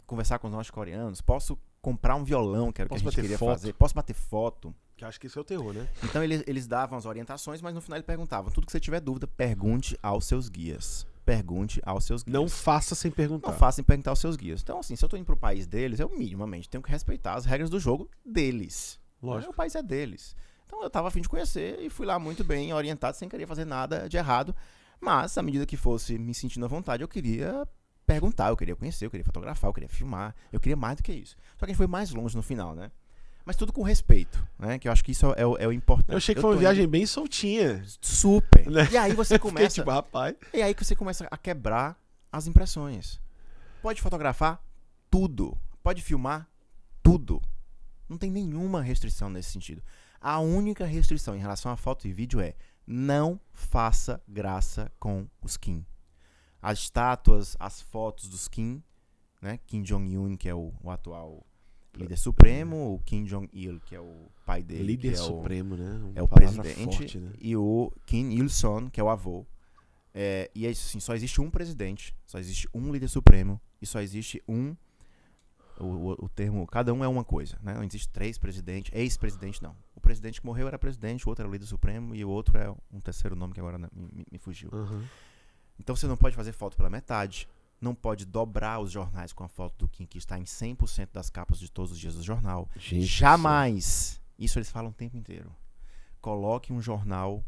conversar com os norte-coreanos? Posso comprar um violão, que era o que a gente queria fazer? Posso bater foto? Que acho que isso é o terror, né? Então eles davam as orientações, mas no final eles perguntavam, tudo que você tiver dúvida, pergunte aos seus guias. Pergunte aos seus guias. Não faça sem perguntar. Não faça sem perguntar aos seus guias. Então, assim, se eu tô indo pro país deles, eu minimamente tenho que respeitar as regras do jogo deles. Lógico. O país é deles. Então eu tava a fim de conhecer e fui lá muito bem orientado, sem querer fazer nada de errado. Mas, à medida que fosse me sentindo à vontade, eu queria perguntar, eu queria conhecer, eu queria fotografar, eu queria filmar. Eu queria mais do que isso. Só que a gente foi mais longe no final, né? Mas tudo com respeito, né? Que eu acho que isso é o importante. Eu achei que foi uma viagem bem soltinha. Super. Né? E aí você começa... tipo, rapaz. E aí que você começa a quebrar as impressões. Pode fotografar tudo. Pode filmar tudo. Não tem nenhuma restrição nesse sentido. A única restrição em relação a foto e vídeo é não faça graça com os Kim. As estátuas, as fotos dos Kim, né? Kim Jong-un, que é o atual líder supremo, o Kim Jong-il, que é o pai dele. Líder que é supremo, né? É o presidente. Forte, né? E o Kim Il-sung, que é o avô. E é isso, assim, só existe um presidente, só existe um líder supremo e só existe um... O termo, cada um é uma coisa, né? Não existe 3 presidentes, ex-presidente não. O presidente que morreu era presidente, o outro era o líder supremo e o outro é um terceiro nome que agora me fugiu. Uhum. Então você não pode fazer foto pela metade, não pode dobrar os jornais com a foto do Kim, que está em 100% das capas de todos os dias do jornal. Gente, jamais! Isso eles falam o tempo inteiro. Coloque um jornal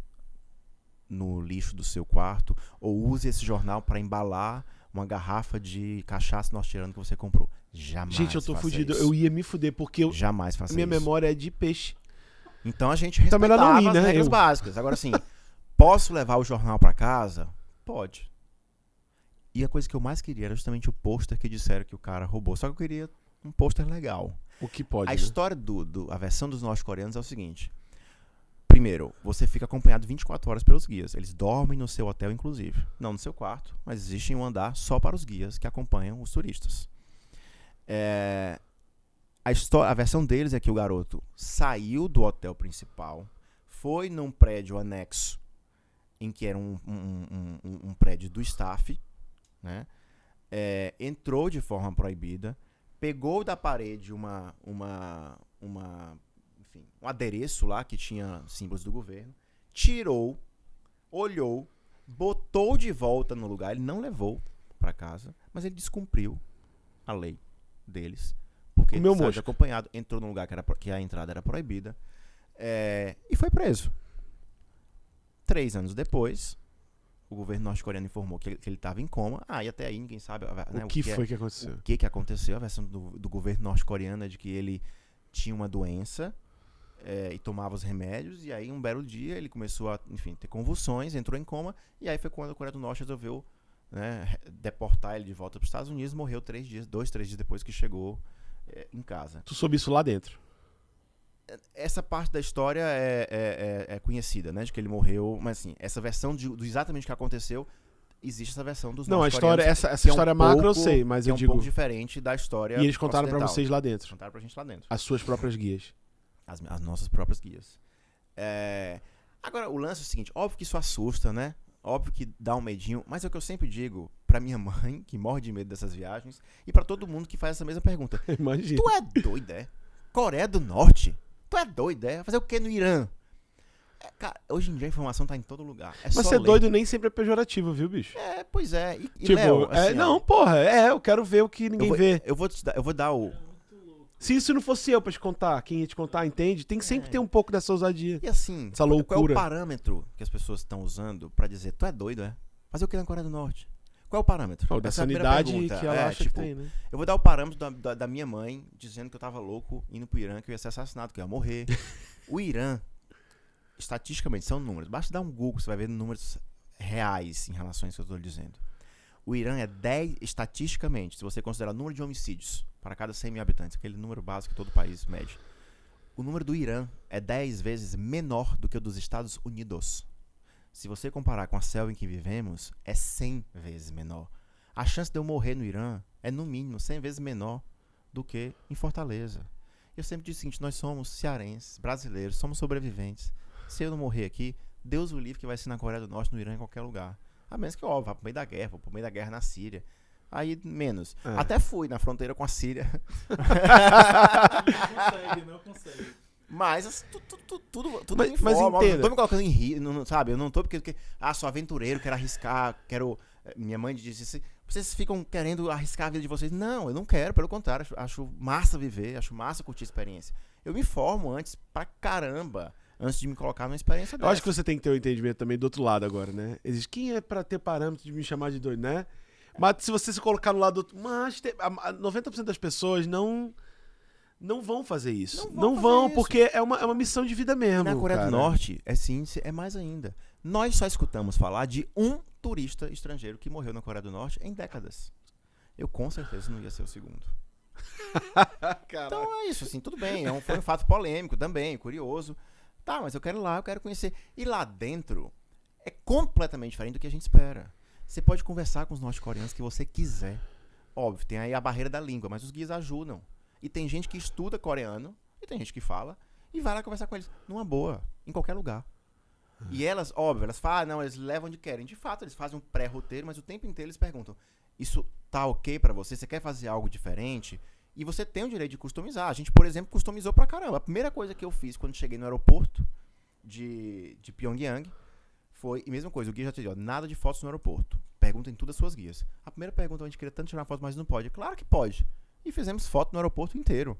no lixo do seu quarto ou use esse jornal para embalar uma garrafa de cachaça norte-irana que você comprou. Jamais. Gente, eu tô faça fudido. isso. Eu ia me fuder porque Jamais faça minha isso. memória é de peixe. Então a gente Então, melhor respeitava não ir, né? as regras Eu. básicas. Agora assim, posso levar o jornal para casa? Pode. E a coisa que eu mais queria era justamente o pôster que disseram que o cara roubou. Só que eu queria um pôster legal. O que pode, A né? história a versão dos norte-coreanos é o seguinte. Primeiro, você fica acompanhado 24 horas pelos guias. Eles dormem no seu hotel, inclusive. Não no seu quarto, mas existe um andar só para os guias que acompanham os turistas. A versão deles é que o garoto saiu do hotel principal, foi num prédio anexo, em que era um prédio do staff, né? Entrou de forma proibida, pegou da parede enfim, um adereço lá que tinha símbolos do governo, tirou, olhou, botou de volta no lugar, ele não levou para casa, mas ele descumpriu a lei deles, porque ele saiu acompanhado, entrou num lugar que a entrada era proibida, e foi preso. 3 anos depois, o governo norte-coreano informou que ele estava em coma. E até aí ninguém sabe, né, o que foi que aconteceu. O que aconteceu. A versão do governo norte-coreano é de que ele tinha uma doença e tomava os remédios, e aí um belo dia ele começou a, enfim, ter convulsões, entrou em coma, e aí foi quando a Coreia do Norte resolveu, né, deportar ele de volta para os Estados Unidos, morreu 3 dias depois que chegou em casa. Tu soube isso lá dentro? Essa parte da história é conhecida, né, de que ele morreu, mas assim, essa versão do exatamente o que aconteceu, existe essa versão dos Não, a história, essa história macro eu sei, mas eu digo... um pouco diferente da história E eles contaram pra ocidental. vocês lá dentro? Contaram pra gente lá dentro. As suas próprias guias? As nossas próprias guias. Agora, o lance é o seguinte, óbvio que isso assusta, né? Óbvio que dá um medinho, mas é o que eu sempre digo pra minha mãe, que morre de medo dessas viagens, e pra todo mundo que faz essa mesma pergunta. Imagina. Tu é doido, é? Coreia do Norte? Tu é doido, é? Fazer o que no Irã? Cara, hoje em dia a informação tá em todo lugar. Mas ser doido nem sempre é pejorativo, viu, bicho? Pois é. E tipo, Léo, assim, não, porra, eu quero ver o que ninguém vê. Eu vou dar o... Se isso não fosse eu pra te contar, quem ia te contar, entende? Tem que sempre ter um pouco dessa ousadia. E assim, essa loucura. Qual é o parâmetro que as pessoas estão usando pra dizer, tu é doido, é? Fazer o que na Coreia do Norte? Qual é o parâmetro? Da sanidade que ela acha que tem, né? Eu vou dar o parâmetro da minha mãe dizendo que eu tava louco indo pro Irã, que eu ia ser assassinado, que eu ia morrer. O Irã, estatisticamente, são números. Basta dar um Google, você vai ver números reais em relação a isso que eu tô dizendo. O Irã é 10, estatisticamente, se você considerar o número de homicídios para cada 100 mil habitantes, aquele número básico que todo país mede, o número do Irã é 10 vezes menor do que o dos Estados Unidos. Se você comparar com a selva em que vivemos, é 100 vezes menor. A chance de eu morrer no Irã é, no mínimo, 100 vezes menor do que em Fortaleza. Eu sempre disse o seguinte, nós somos cearenses, brasileiros, somos sobreviventes. Se eu não morrer aqui, Deus o livre que vai ser na Coreia do Norte, no Irã, em qualquer lugar. A menos que, ó, vá pro meio da guerra, vou pro meio da guerra na Síria. Aí, menos. Até fui na fronteira com a Síria. Não consegue. Mas tudo mas entenda. Não tô me colocando em risco, sabe? Eu não tô porque sou aventureiro, quero arriscar, quero... Minha mãe disse assim, vocês ficam querendo arriscar a vida de vocês. Não, eu não quero, pelo contrário. Acho massa viver, acho massa curtir a experiência. Eu me formo antes pra caramba, antes de me colocar numa experiência dessa. Eu acho que você tem que ter o entendimento também do outro lado agora, né? Existe quem é pra ter parâmetro de me chamar de doido, né? Mas se você se colocar no lado do outro... Mas 90% das pessoas não vão fazer isso. Não vão, porque é uma missão de vida mesmo. Na Coreia cara. do Norte, é mais ainda. Nós só escutamos falar de um turista estrangeiro que morreu na Coreia do Norte em décadas. Eu com certeza não ia ser o segundo. Então é isso, assim, tudo bem. Foi um fato polêmico também, curioso. Tá, mas eu quero ir lá, eu quero conhecer. E lá dentro é completamente diferente do que a gente espera. Você pode conversar com os norte-coreanos que você quiser. Óbvio, tem aí a barreira da língua, mas os guias ajudam. E tem gente que estuda coreano, e tem gente que fala, e vai lá conversar com eles, numa boa, em qualquer lugar. E elas, óbvio, elas falam, não, eles levam onde querem. De fato, eles fazem um pré-roteiro, mas o tempo inteiro eles perguntam, isso tá ok pra você? Você quer fazer algo diferente? E você tem o direito de customizar. A gente, por exemplo, customizou pra caramba. A primeira coisa que eu fiz quando cheguei no aeroporto de Pyongyang foi, e mesma coisa, o guia já te disse, nada de fotos no aeroporto. Pergunta em todas as suas guias. A primeira pergunta, a gente queria tanto tirar foto, mas não pode. Claro que pode. E fizemos foto no aeroporto inteiro.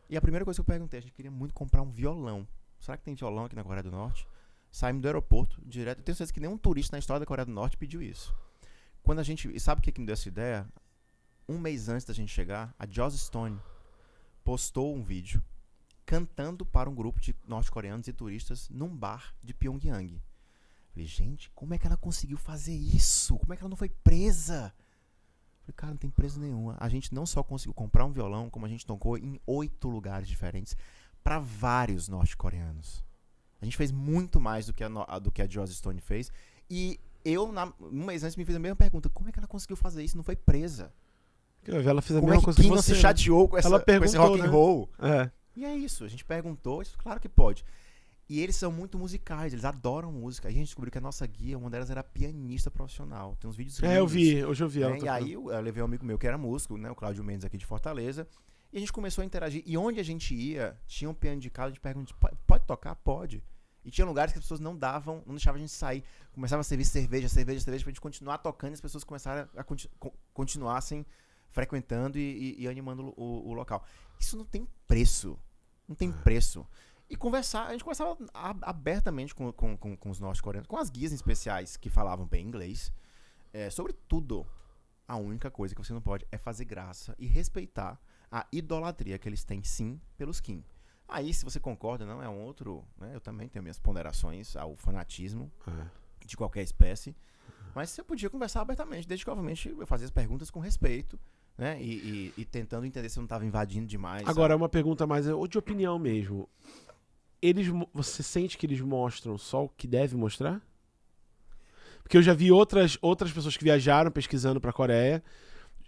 E a primeira coisa que eu perguntei, a gente queria muito comprar um violão. Será que tem violão aqui na Coreia do Norte? Saímos do aeroporto, direto. Eu tenho certeza que nenhum turista na história da Coreia do Norte pediu isso. Quando a gente... E sabe o que me deu essa ideia? Um mês antes da gente chegar, a Joss Stone postou um vídeo cantando para um grupo de norte-coreanos e turistas num bar de Pyongyang. Falei, gente, como é que ela conseguiu fazer isso? Como é que ela não foi presa? Falei, cara, não tem presa nenhuma. A gente não só conseguiu comprar um violão, como a gente tocou em 8 lugares diferentes para vários norte-coreanos. A gente fez muito mais do que a Joss Stone fez. E eu, um mês antes, me fiz a mesma pergunta. Como é que ela conseguiu fazer isso? Não foi presa? Ela fez a Como mesma é coisa que que não você, se chateou com esse rock and roll? É. E é isso. A gente perguntou. Isso, claro que pode. E eles são muito musicais. Eles adoram música. Aí a gente descobriu que a nossa guia, uma delas era pianista profissional. Tem uns vídeos lindos. Hoje eu vi ela. E aí eu levei um amigo meu que era músico, né, o Cláudio Mendes aqui de Fortaleza. E a gente começou a interagir. E onde a gente ia, tinha um piano de casa. A gente perguntou, pode tocar? Pode. E tinha lugares que as pessoas não deixavam a gente sair. Começava a servir cerveja pra gente continuar tocando e as pessoas começaram a continuassem frequentando e animando o local. Isso não tem preço. Não tem preço. E a gente conversava abertamente com os norte-coreanos, com as guias especiais que falavam bem inglês, sobre tudo. A única coisa que você não pode é fazer graça e respeitar a idolatria que eles têm, sim, pelos Kim. Aí, se você concorda, não é um outro, né? Eu também tenho minhas ponderações ao fanatismo de qualquer espécie, mas você podia conversar abertamente, desde que, obviamente, eu fazia as perguntas com respeito, né? E tentando entender se eu não estava invadindo demais. Agora, uma pergunta mais de opinião mesmo. Você sente que eles mostram só o que deve mostrar? Porque eu já vi outras pessoas que viajaram pesquisando pra Coreia,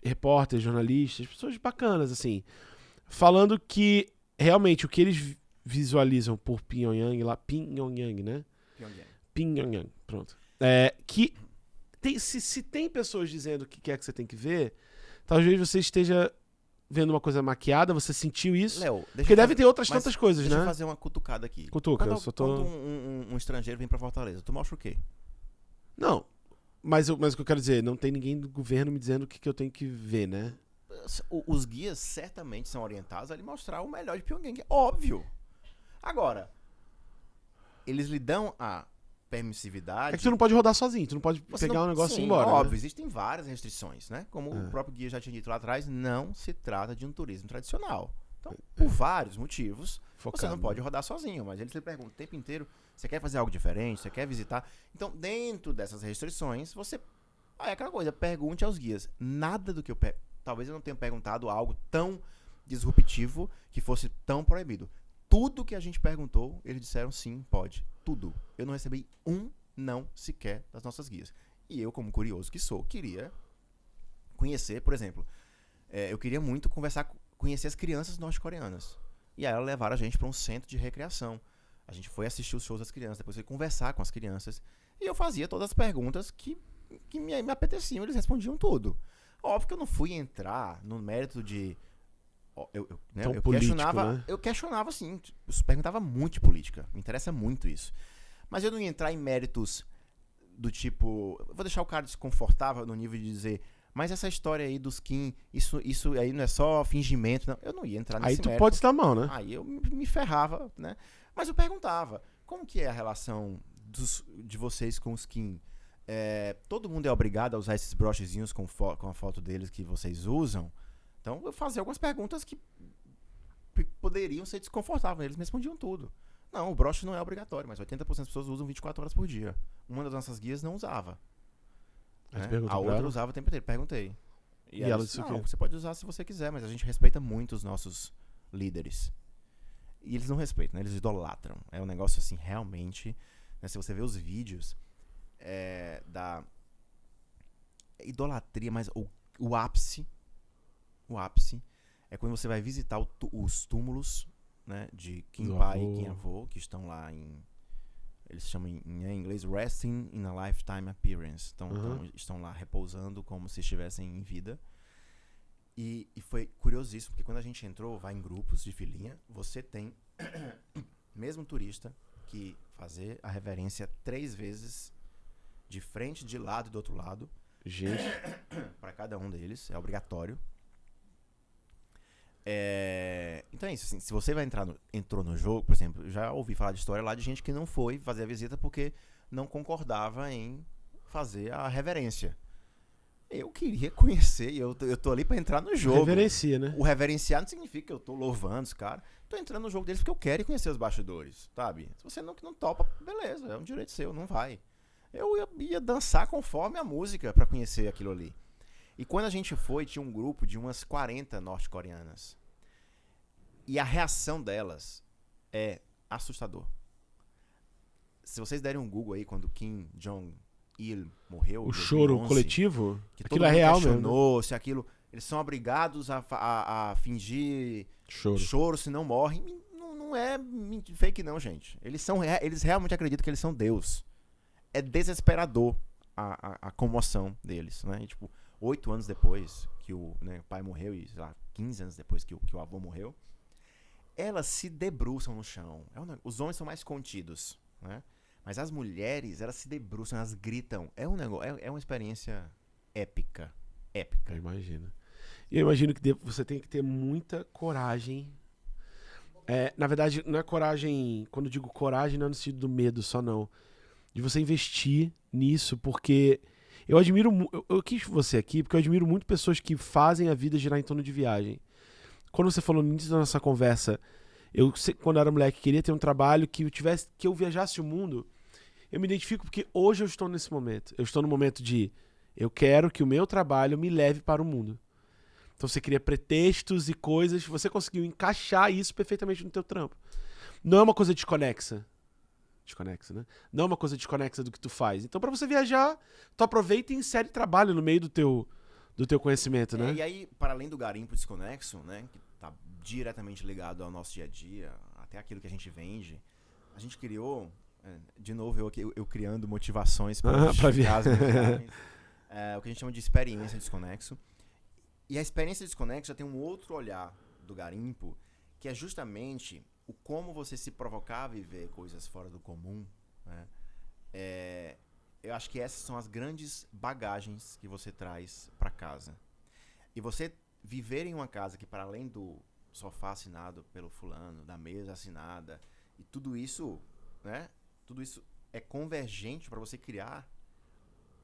repórteres, jornalistas, pessoas bacanas, assim, falando que realmente o que eles visualizam por Pyongyang, né? Pyongyang, pronto. Que se tem pessoas dizendo o que quer que você tem que ver, talvez você esteja vendo uma coisa maquiada, você sentiu isso? Léo, porque deve ter outras tantas coisas, deixa né? Deixa eu fazer uma cutucada aqui. Cutuca, quando um estrangeiro vem pra Fortaleza, tu mostra o quê? Não, mas o que eu quero dizer, não tem ninguém do governo me dizendo o que eu tenho que ver, né? Os guias certamente são orientados a lhe mostrar o melhor de Pyongyang, óbvio. Agora, eles lhe dão a permissividade... É que tu não pode rodar sozinho, tu não pode pegar um negócio e ir embora. Óbvio, né? Existem várias restrições, né? Como o próprio guia já tinha dito lá atrás, não se trata de um turismo tradicional. Então, por vários motivos, você não pode rodar sozinho, mas eles lhe perguntam o tempo inteiro, você quer fazer algo diferente, você quer visitar? Então, dentro dessas restrições, você... é aquela coisa, pergunte aos guias. Nada do que eu... Talvez eu não tenha perguntado algo tão disruptivo que fosse tão proibido. Tudo que a gente perguntou, eles disseram sim, pode. Tudo. Eu não recebi um não sequer das nossas guias. E eu, como curioso que sou, queria conhecer, por exemplo, eu queria muito conhecer as crianças norte-coreanas. E aí ela levaram a gente para um centro de recreação. A gente foi assistir os shows das crianças, depois foi conversar com as crianças. E eu fazia todas as perguntas que me apeteciam, eles respondiam tudo. Óbvio que eu não fui entrar no mérito de... Eu questionava assim, eu perguntava muito de política, me interessa muito isso. Mas eu não ia entrar em méritos do tipo... Eu vou deixar o cara desconfortável no nível de dizer... Mas essa história aí dos Kim, isso aí não é só fingimento, não. Eu não ia entrar nesse mérito. Aí tu pode estar mal, né? Aí eu me ferrava, né? Mas eu perguntava, como que é a relação de vocês com os Kim? Todo mundo é obrigado a usar esses brochezinhos com a foto deles que vocês usam? Então eu fazia algumas perguntas que poderiam ser desconfortáveis. Eles me respondiam tudo. Não, o broche não é obrigatório, mas 80% das pessoas usam 24 horas por dia. Uma das nossas guias não usava. A outra usava o tempo inteiro. Perguntei. E ela disse, não, você pode usar se você quiser, mas a gente respeita muito os nossos líderes. E eles não respeitam, né? Eles idolatram. É um negócio assim, realmente... Né? Se você vê os vídeos da idolatria, mas o ápice é quando você vai visitar os túmulos, né, de Kim pai e Kim avô, que estão lá eles chamam em inglês Resting in a Lifetime Appearance. Então, estão lá repousando como se estivessem em vida. E foi curiosíssimo, porque quando a gente entrou, vai em grupos de filinha, você tem, mesmo turista, que fazer a reverência 3 vezes de frente, de lado e do outro lado. Gente. Para cada um deles, é obrigatório. Então é isso, assim, se você entrou no jogo, por exemplo, eu já ouvi falar de história lá de gente que não foi fazer a visita porque não concordava em fazer a reverência. Eu queria conhecer, e eu tô ali pra entrar no jogo. Reverencia, né? O reverenciar não significa que eu tô louvando os caras. Tô entrando no jogo deles porque eu quero conhecer os bastidores, sabe? Se você não topa, beleza, é um direito seu, não vai. Eu ia dançar conforme a música pra conhecer aquilo ali. E quando a gente foi, tinha um grupo de umas 40 norte-coreanas. E a reação delas é assustador. Se vocês derem um Google aí, quando Kim Jong-il morreu... O choro 2011, coletivo? Que aquilo é real mesmo, né? Se aquilo... Eles são obrigados a fingir choro se não morrem. Não é fake não, gente. Eles realmente acreditam que eles são Deus. É desesperador a comoção deles, né? E, tipo... 8 anos depois que o pai morreu e, sei lá, 15 anos depois que o avô morreu, elas se debruçam no chão. Os homens são mais contidos, né? Mas as mulheres, elas se debruçam, elas gritam. É um negócio, é uma experiência épica. Épica. Eu imagino. E eu imagino que você tem que ter muita coragem. Na verdade, não é coragem... Quando eu digo coragem, não é no sentido do medo só, não. De você investir nisso, porque... Eu admiro... Eu quis você aqui porque eu admiro muito pessoas que fazem a vida girar em torno de viagem. Quando você falou no início da nossa conversa, quando eu era moleque, queria ter um trabalho que eu viajasse o mundo. Eu me identifico porque hoje eu estou nesse momento. Eu estou no momento de eu quero que o meu trabalho me leve para o mundo. Então você cria pretextos e coisas, você conseguiu encaixar isso perfeitamente no teu trampo. Não é uma coisa desconexa. Desconexa, né? Não é uma coisa desconexa do que tu faz. Então, pra você viajar, tu aproveita e insere trabalho no meio do teu conhecimento, né? E aí, para além do garimpo desconexo, né, que tá diretamente ligado ao nosso dia a dia, até aquilo que a gente vende, a gente criou, de novo eu criando motivações para justificar as minhas viagens, o que a gente chama de experiência desconexo. E a experiência desconexo já tem um outro olhar do garimpo, que é justamente o como você se provocar a viver coisas fora do comum, né? Eu acho que essas são as grandes bagagens que você traz para casa. E você viver em uma casa que, para além do sofá assinado pelo fulano, da mesa assinada, e tudo isso, né? Tudo isso é convergente para você criar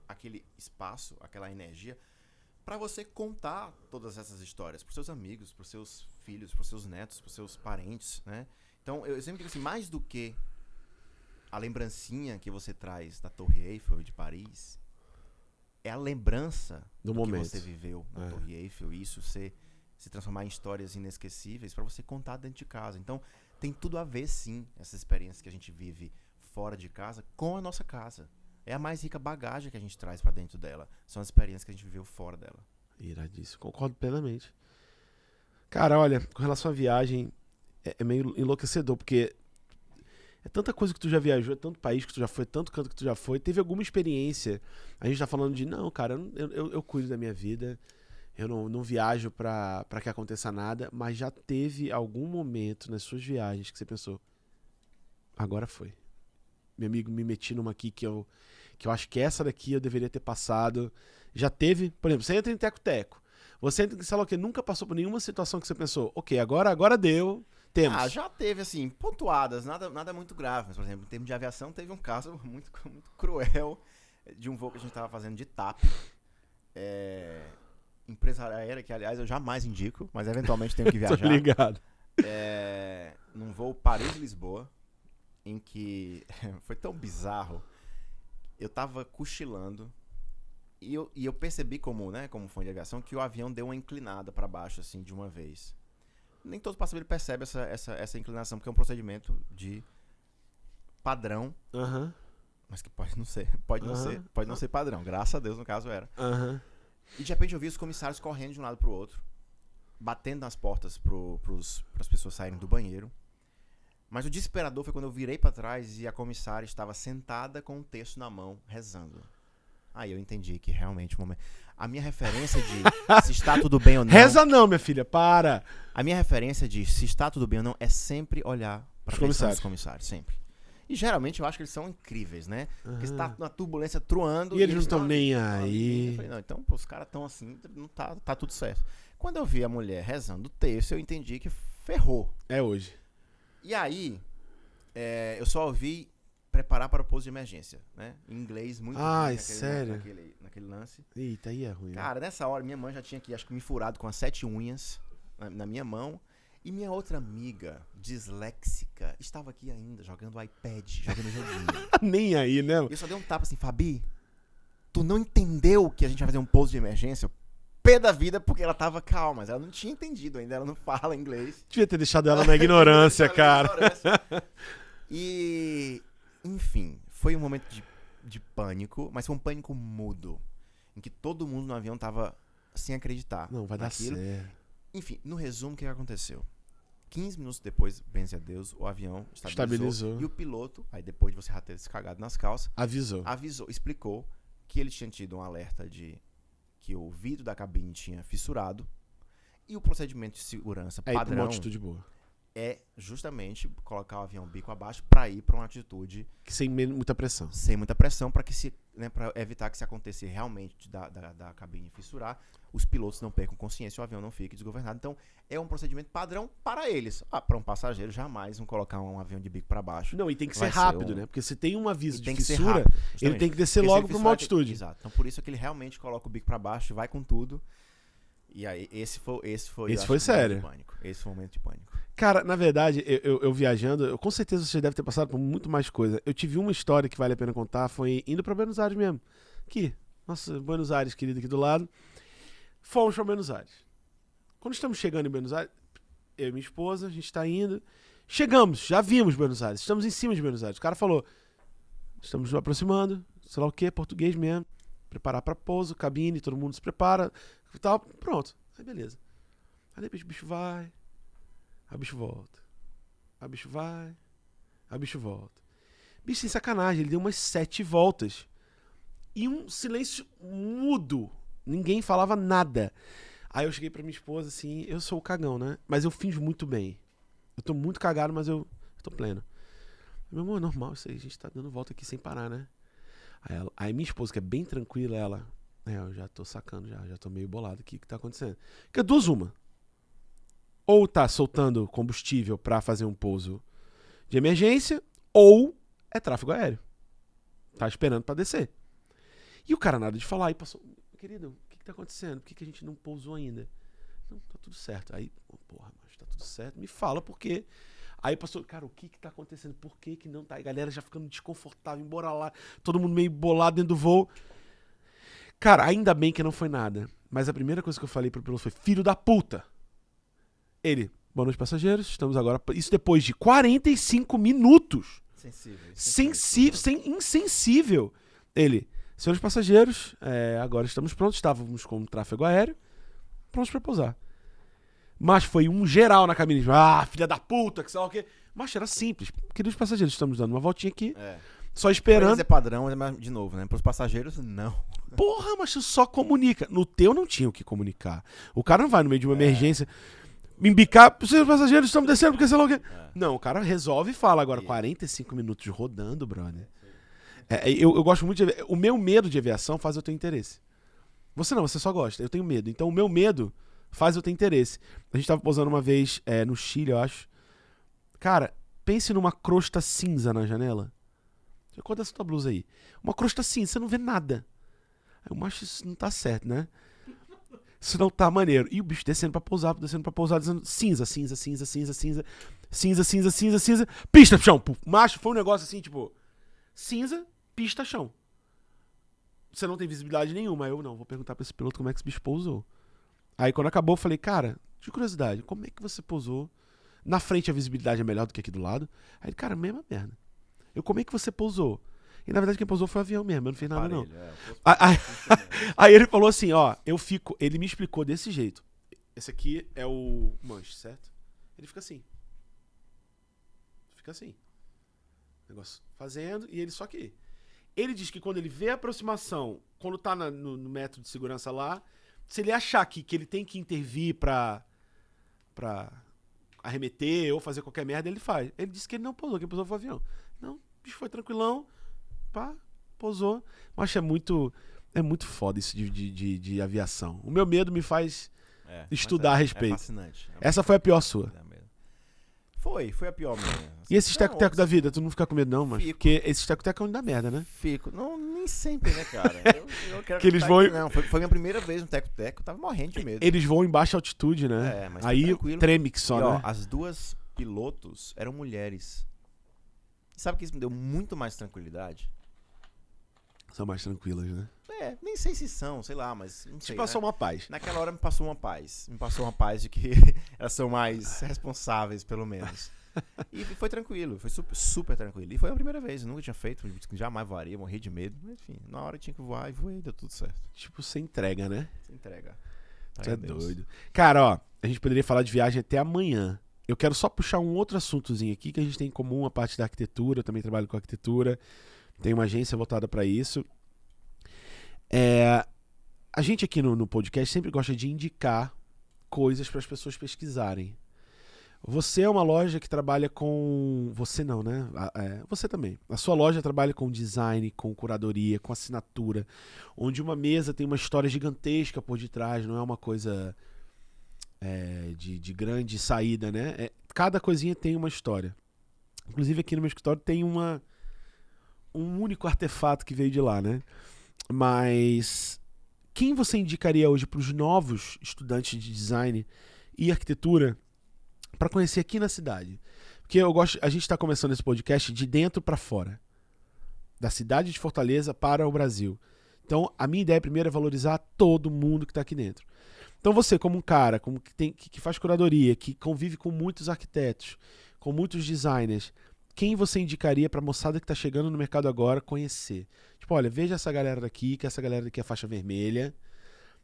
aquele espaço, aquela energia, para você contar todas essas histórias para seus amigos, para seus filhos, para seus netos, para seus parentes, né? Então, eu sempre digo assim, mais do que a lembrancinha que você traz da Torre Eiffel e de Paris, é a lembrança do momento que você viveu na Torre Eiffel, e isso se transformar em histórias inesquecíveis para você contar dentro de casa. Então, tem tudo a ver, sim, essas experiências que a gente vive fora de casa com a nossa casa. É a mais rica bagagem que a gente traz pra dentro dela. São as experiências que a gente viveu fora dela. Iradíssimo. Concordo plenamente. Cara, olha, com relação à viagem, é meio enlouquecedor, porque é tanta coisa que tu já viajou, é tanto país que tu já foi, tanto canto que tu já foi. Teve alguma experiência? A gente tá falando de, não, cara, eu cuido da minha vida, eu não viajo pra que aconteça nada, mas já teve algum momento nas suas viagens que você pensou, agora foi. Meu amigo, me meti numa aqui que eu acho que essa daqui eu deveria ter passado. Já teve, por exemplo, você entra em teco-teco. Você entra em, sei lá o que, nunca passou por nenhuma situação que você pensou, ok, agora deu, temos. Já teve, assim, pontuadas, nada muito grave. Mas, por exemplo, em termos de aviação, teve um caso muito, muito cruel de um voo que a gente estava fazendo de TAP. Empresa aérea que, aliás, eu jamais indico, mas eventualmente tenho que viajar. Tô ligado. Num voo Paris-Lisboa, em que foi tão bizarro, eu tava cochilando e eu percebi como fã de aviação que o avião deu uma inclinada para baixo assim de uma vez. Nem todo passageiro percebe essa inclinação, porque é um procedimento de padrão, mas que pode não ser padrão, graças a Deus no caso era. E de repente eu vi os comissários correndo de um lado pro outro, batendo nas portas pras pessoas saírem do banheiro. Mas o desesperador foi quando eu virei pra trás e a comissária estava sentada com um texto na mão, rezando. Aí eu entendi que realmente o momento... A minha referência de se está tudo bem ou não... Reza não, minha filha, para! A minha referência de se está tudo bem ou não é sempre olhar para os comissários, sempre. E geralmente eu acho que eles são incríveis, né? Porque você tá na turbulência truando... E eles não estão nem aí. Eu falei, não, então os caras estão assim, não tá tudo certo. Quando eu vi a mulher rezando o texto, eu entendi que ferrou. É hoje. E aí, eu só ouvi preparar para o pouso de emergência, né? Em inglês, muito ruim, sério? Naquele lance. Eita, aí é ruim. Cara, nessa hora, minha mãe já tinha aqui, acho que me furado com as 7 unhas na minha mão. E minha outra amiga, disléxica, estava aqui ainda, jogando iPad, jogando joguinho. Nem aí, né? E eu só dei um tapa assim, Fabi, tu não entendeu que a gente vai fazer um pouso de emergência? Pé da vida, porque ela tava calma, mas ela não tinha entendido ainda, ela não fala inglês. Devia ter deixado ela na ignorância, cara. E, enfim, foi um momento de pânico, mas foi um pânico mudo, em que todo mundo no avião tava sem acreditar. Não, vai naquilo. Dar certo. Enfim, no resumo, o que aconteceu? 15 minutos depois, benze a Deus, o avião estabilizou. E o piloto, aí depois de você já ter se cagado nas calças, avisou, explicou que ele tinha tido um alerta de que o vidro da cabine tinha fissurado, e o procedimento de segurança padrão uma atitude boa. É justamente colocar o avião bico abaixo para ir para uma atitude sem muita pressão. Sem muita pressão, para evitar que se acontecer realmente da cabine fissurar, os pilotos não percam consciência e o avião não fique desgovernado. Então, é um procedimento padrão para eles. Para um passageiro, jamais vão colocar um avião de bico para baixo. Não, e tem que ser rápido, né? Porque se tem um aviso de fissura, ele tem que descer logo para uma altitude. Exato. Então, por isso é que ele realmente coloca o bico para baixo e vai com tudo. E aí, esse foi sério. O momento de pânico. Esse foi o momento de pânico. Cara, na verdade, eu viajando, com certeza você deve ter passado por muito mais coisa. Eu tive uma história que vale a pena contar, foi indo pra Buenos Aires mesmo. Aqui, nossa, Buenos Aires, querido, aqui do lado. Fomos pra Buenos Aires. Quando estamos chegando em Buenos Aires, eu e minha esposa, a gente tá indo. Chegamos, já vimos Buenos Aires, estamos em cima de Buenos Aires. O cara falou, estamos nos aproximando, sei lá o que, português mesmo. Preparar pra pouso, cabine, todo mundo se prepara e tal. Pronto, aí beleza. Aí depois o bicho vai, aí o bicho volta. Aí o bicho vai, aí o bicho volta. Bicho, sem sacanagem, ele deu umas 7 voltas. E um silêncio mudo. Ninguém falava nada. Aí eu cheguei pra minha esposa assim, eu sou o cagão, né? Mas eu finjo muito bem. Eu tô muito cagado, mas eu tô pleno. Meu amor, é normal isso aí, a gente tá dando volta aqui sem parar, né? Aí minha esposa, que é bem tranquila, ela... eu já tô sacando, já tô meio bolado aqui, o que tá acontecendo? Porque é duas uma. Ou tá soltando combustível pra fazer um pouso de emergência, ou é tráfego aéreo. Tá esperando pra descer. E o cara nada de falar, aí passou... Querido, o que tá acontecendo? Por que a gente não pousou ainda? Não, tá tudo certo. Aí, porra, mas tá tudo certo, me fala por quê. Aí passou, cara, o que tá acontecendo? Por que não tá? Aí a galera já ficando desconfortável, embora lá, todo mundo meio bolado dentro do voo. Cara, ainda bem que não foi nada. Mas a primeira coisa que eu falei pro piloto foi, filho da puta. Ele, boa noite passageiros, estamos agora... Isso depois de 45 minutos. Insensível. Ele, senhores passageiros, agora estamos prontos, estávamos com tráfego aéreo, prontos pra pousar. Mas foi um geral na cabine. Filha da puta, que sei lá o quê. Mas era simples. Queridos passageiros, estamos dando uma voltinha aqui. Só esperando. É padrão, mas de novo, né? Para os passageiros, não. Porra, mas tu só comunica. No teu não tinha o que comunicar. O cara não vai no meio de uma emergência me embicar. Senhores passageiros, estamos descendo porque sei lá o quê. Não, o cara resolve e fala. Agora, 45 minutos rodando, brother. Eu gosto muito de... O meu medo de aviação faz eu ter interesse. Você não, você só gosta. Eu tenho medo. Então o meu medo... faz eu ter interesse. A gente tava pousando uma vez no Chile, eu acho. Cara, pense numa crosta cinza na janela. Qual dessa tua blusa aí? Uma crosta cinza, você não vê nada. Aí eu acho isso não tá certo, né? Isso não tá maneiro. E o bicho descendo pra pousar, dizendo cinza. Pista, chão. Macho, foi um negócio assim, tipo... Cinza, pista, chão. Você não tem visibilidade nenhuma. Aí eu, não, vou perguntar pra esse piloto como é que esse bicho pousou. Aí quando acabou eu falei, cara, de curiosidade, como é que você pousou? Na frente a visibilidade é melhor do que aqui do lado. Aí ele, cara, mesma merda. Como é que você pousou? E na verdade quem pousou foi o avião mesmo, eu não fiz nada não. Aí ele falou assim, ele me explicou desse jeito. Esse aqui é o manche, certo? Ele fica assim. Negócio fazendo, e ele só que... Ele diz que quando ele vê a aproximação, quando tá no método de segurança lá, se ele achar que ele tem que intervir pra arremeter ou fazer qualquer merda, ele faz. Ele disse que ele não pousou, que ele pousou foi o avião. Não, o bicho foi tranquilão, pá, pousou. Mas é muito foda isso de aviação. O meu medo me faz estudar a respeito. É fascinante. Essa foi a pior sua. Foi a pior mesmo. E esses teco-teco da vida, tu não fica com medo não, mas porque esses teco-teco é onde dá merda, né? Fico. Não, nem sempre, né, cara? Eu quero que eles vão... Não, foi minha primeira vez no teco-teco, eu tava morrendo de medo. Eles voam em baixa altitude, né? Mas aí treme que só, né? As duas pilotos eram mulheres. Sabe que isso me deu muito mais tranquilidade? São mais tranquilas, né? Nem sei se são, sei lá, mas não sei. Te passou uma paz. Naquela hora me passou uma paz. Me passou uma paz de que elas são mais responsáveis, pelo menos. E foi tranquilo, foi super tranquilo. E foi a primeira vez, eu nunca tinha feito, jamais voaria, morri de medo. Enfim, na hora tinha que voar e voei, deu tudo certo. Tipo, você entrega, né? Você entrega. Você é doido. Cara, a gente poderia falar de viagem até amanhã. Eu quero só puxar um outro assuntozinho aqui que a gente tem em comum, a parte da arquitetura. Eu também trabalho com arquitetura, tem uma agência voltada para isso. A gente aqui no podcast sempre gosta de indicar coisas para as pessoas pesquisarem. Você é uma loja que trabalha com... Você não, né? Você também. A sua loja trabalha com design, com curadoria, com assinatura, onde uma mesa tem uma história gigantesca por detrás, não é uma coisa de grande saída, né? Cada coisinha tem uma história. Inclusive aqui no meu escritório tem um único artefato que veio de lá, né? Mas quem você indicaria hoje para os novos estudantes de design e arquitetura para conhecer aqui na cidade? Porque a gente está começando esse podcast de dentro para fora, da cidade de Fortaleza para o Brasil. Então, a minha ideia primeiro é valorizar todo mundo que está aqui dentro. Então, você, como um cara que faz curadoria, que convive com muitos arquitetos, com muitos designers, quem você indicaria para a moçada que está chegando no mercado agora conhecer? Tipo, olha, veja essa galera daqui, que essa galera daqui é faixa vermelha,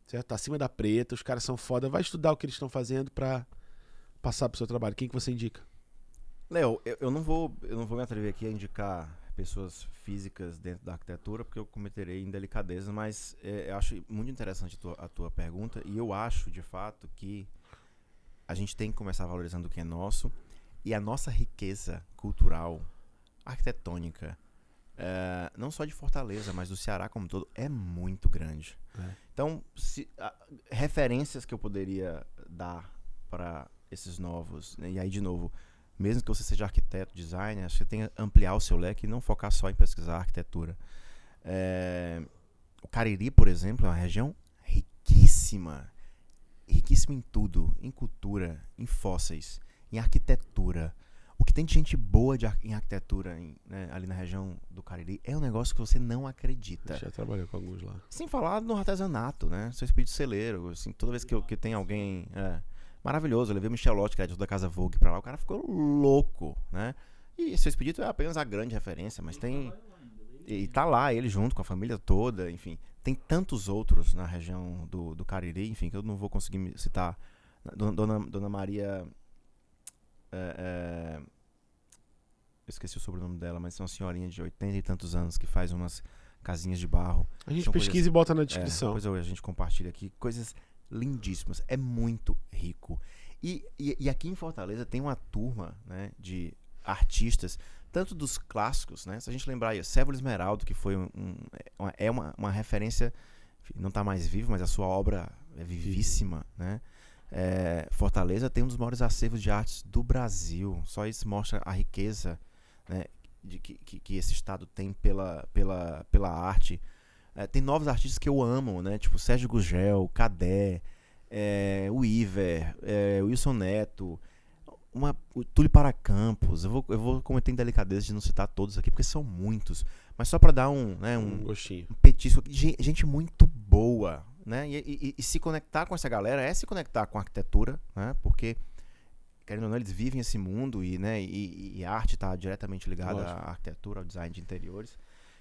certo? Tá acima da preta, os caras são foda, vai estudar o que eles estão fazendo para passar pro seu trabalho. Quem que você indica? Léo, eu não vou me atrever aqui a indicar pessoas físicas dentro da arquitetura, porque eu cometerei indelicadeza, mas eu acho muito interessante a tua pergunta, e eu acho, de fato, que a gente tem que começar valorizando o que é nosso, e a nossa riqueza cultural, arquitetônica, não só de Fortaleza, mas do Ceará como um todo, é muito grande. Então, referências que eu poderia dar para esses novos, né, e aí, de novo, mesmo que você seja arquiteto, designer, você tem que ampliar o seu leque e não focar só em pesquisar arquitetura. O Cariri, por exemplo, é uma região riquíssima. Riquíssima em tudo. Em cultura, em fósseis, em arquitetura. O que tem de gente boa em arquitetura né, ali na região do Cariri é um negócio que você não acredita. Já trabalhei com alguns lá. Sem falar no artesanato, né? Seu espírito celeiro. Assim, toda vez que tem alguém... maravilhoso, eu levei o Michelotti, que é da Casa Vogue, pra lá, o cara ficou louco, né? E seu Expedito é apenas a grande referência, mas tem... E tá lá, ele junto com a família toda, enfim. Tem tantos outros na região do Cariri, enfim, que eu não vou conseguir citar. Dona Maria... eu esqueci o sobrenome dela, mas é uma senhorinha de 80 e tantos anos que faz umas casinhas de barro. A gente pesquisa e bota na descrição. Depois a gente compartilha aqui. Coisas... lindíssimas, é muito rico. E aqui em Fortaleza tem uma turma, né, de artistas, tanto dos clássicos, né, se a gente lembrar aí, Cévolo Esmeraldo, que foi uma referência, não está mais vivo, mas a sua obra é vivíssima, né? Fortaleza tem um dos maiores acervos de artes do Brasil, só isso mostra a riqueza, né, que esse estado tem pela arte. Tem novos artistas que eu amo, né? Tipo Sérgio Gugel, Cadé, o Iver, o Wilson Neto, o Túlio Paracampos. Eu vou cometer indelicadeza de não citar todos aqui, porque são muitos. Mas só para dar um gostinho. Um petisco. Gente muito boa, né? E se conectar com essa galera é se conectar com a arquitetura, né? Porque, querendo ou não, eles vivem esse mundo e a arte está diretamente ligada à arquitetura, ao design de interiores.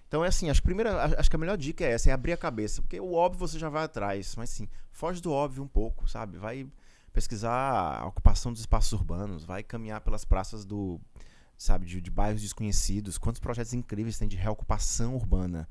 Então é assim, acho que a melhor dica é essa, é abrir a cabeça, porque o óbvio você já vai atrás, mas sim, foge do óbvio um pouco, sabe? Vai pesquisar a ocupação dos espaços urbanos, vai caminhar pelas praças de bairros desconhecidos, quantos projetos incríveis tem de reocupação urbana,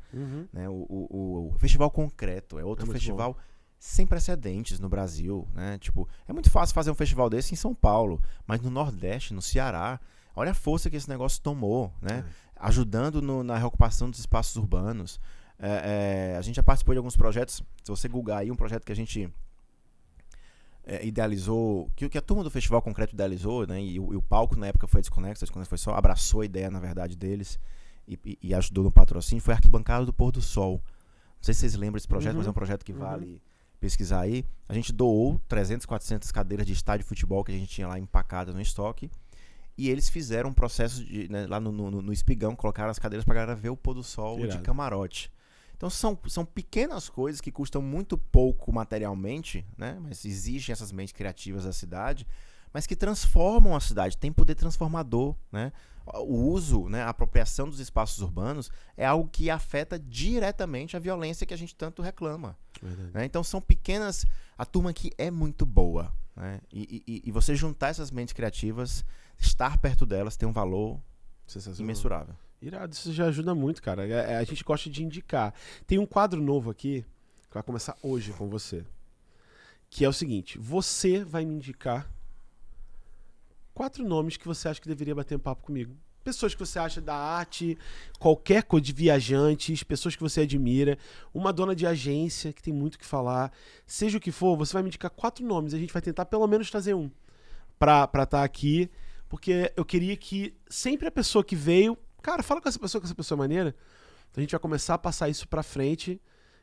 né? O Festival Concreto é outro festival sem precedentes no Brasil, né? Tipo, é muito fácil fazer um festival desse em São Paulo, mas no Nordeste, no Ceará, olha a força que esse negócio tomou, né? Ajudando na reocupação dos espaços urbanos. A gente já participou de alguns projetos. Se você googar aí um projeto que a gente idealizou, que a turma do Festival Concreto idealizou, né? E o palco na época foi a Desconexo foi só abraçou a ideia, na verdade, deles e ajudou no patrocínio, foi a Arquibancada do Pôr do Sol. Não sei se vocês lembram desse projeto, mas é um projeto que vale pesquisar aí. A gente doou 300, 400 cadeiras de estádio de futebol que a gente tinha lá empacadas no estoque. E eles fizeram um processo né, lá no Espigão, colocaram as cadeiras pra galera ver o pôr do sol de camarote. Então são pequenas coisas que custam muito pouco materialmente, né, mas exigem essas mentes criativas da cidade, mas que transformam a cidade, tem poder transformador, né? O uso, né, a apropriação dos espaços urbanos é algo que afeta diretamente a violência que a gente tanto reclama. Né? Então são pequenas... A turma aqui é muito boa, né? E você juntar essas mentes criativas, estar perto delas, tem um valor imensurável. Irado, isso já ajuda muito, cara. A gente gosta de indicar. Tem um quadro novo aqui, que vai começar hoje com você, que é o seguinte: você vai me indicar 4 nomes que você acha que deveria bater um papo comigo. Pessoas que você acha da arte, qualquer coisa de viajantes, pessoas que você admira, uma dona de agência que tem muito o que falar. Seja o que for, você vai me indicar 4 nomes. A gente vai tentar pelo menos trazer um pra estar aqui, porque eu queria que sempre a pessoa que veio... Cara, fala com essa pessoa é maneira. Então a gente vai começar a passar isso pra frente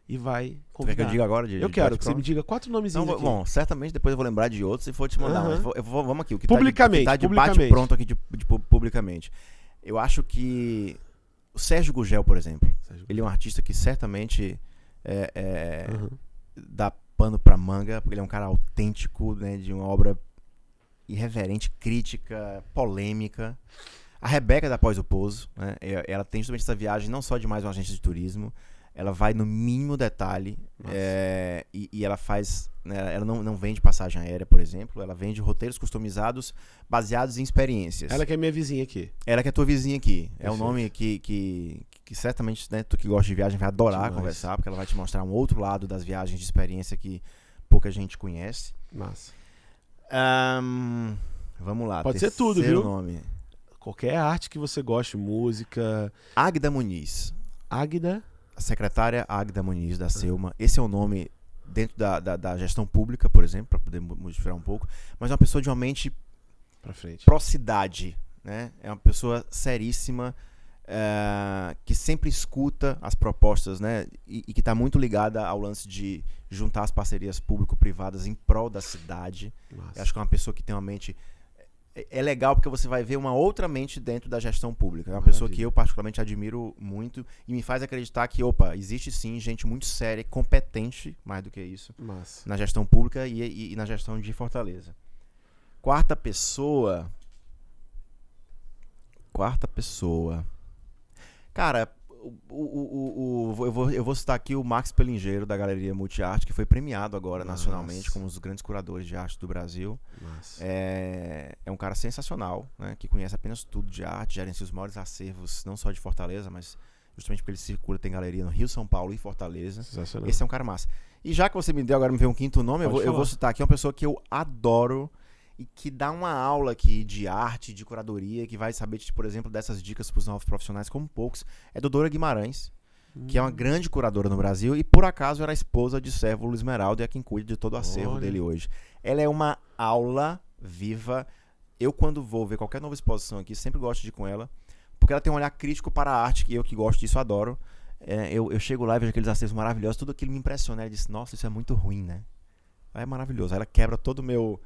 e vai Tu quer convidar. que eu diga agora? Eu quero que você me diga 4 nomezinhos aqui. Bom, certamente depois eu vou lembrar de outros e vou te mandar. Mas vamos aqui. O que Publicamente, tá de publicamente. bate-pronto aqui publicamente. Eu acho que o Sérgio Gugel, por exemplo, ele é um artista que certamente dá pano pra manga, porque ele é um cara autêntico, né, de uma obra irreverente, crítica, polêmica. A Rebeca da Pós o Pouso, né, ela tem justamente essa viagem não só de mais uma agência de turismo, ela vai no mínimo detalhe e ela faz, né, ela não vende passagem aérea, por exemplo, ela vende roteiros customizados baseados em experiências. Ela que é minha vizinha aqui. Ela que é tua vizinha aqui. É um Perfeito. nome que certamente, né, tu que gosta de viagem vai adorar Demais. conversar, porque ela vai te mostrar um outro lado das viagens de experiência que pouca gente conhece. Massa. Vamos lá. Pode ser tudo, terceiro viu? Nome. Qualquer arte que você goste, música. Águida Muniz. Águida. A secretária Águida Muniz da Selma. Esse é o nome dentro da gestão pública, por exemplo, para poder modificar um pouco. Mas é uma pessoa de uma mente Pra frente. proxidade, né? É uma pessoa seríssima, que sempre escuta as propostas, né? E que está muito ligada ao lance de juntar as parcerias público-privadas em prol da cidade. Massa. Eu acho que é uma pessoa que tem uma mente... É legal porque você vai ver uma outra mente dentro da gestão pública. É uma pessoa que eu particularmente admiro muito e me faz acreditar que, existe sim gente muito séria, competente, mais do que isso, Massa. na gestão pública e na gestão de Fortaleza. Quarta pessoa. Cara, eu vou citar aqui o Max Pelingeiro, da Galeria Multiarte, que foi premiado agora nacionalmente como um dos grandes curadores de arte do Brasil. Massa. É um cara sensacional, né, que conhece apenas tudo de arte, gerencia os maiores acervos, não só de Fortaleza, mas justamente porque ele circula, tem galeria no Rio, São Paulo e Fortaleza. Sensacional. Esse é um cara massa. E já que você me deu, agora me veio um quinto nome, eu vou citar aqui uma pessoa que eu adoro e que dá uma aula aqui de arte, de curadoria, que vai saber, por exemplo, dessas dicas para os novos profissionais como poucos. É Dodora Guimarães, que é uma grande curadora no Brasil e por acaso era a esposa de Sérvulo Esmeralda e é quem cuida de todo o acervo dele hoje. Ela é uma aula viva. Eu, quando vou ver qualquer nova exposição aqui, sempre gosto de ir com ela, porque ela tem um olhar crítico para a arte, que eu que gosto disso adoro. Eu chego lá e vejo aqueles acervos maravilhosos, tudo aquilo me impressiona. Ela disse, nossa, isso é muito ruim, né? É maravilhoso. Aí ela quebra todo o meu...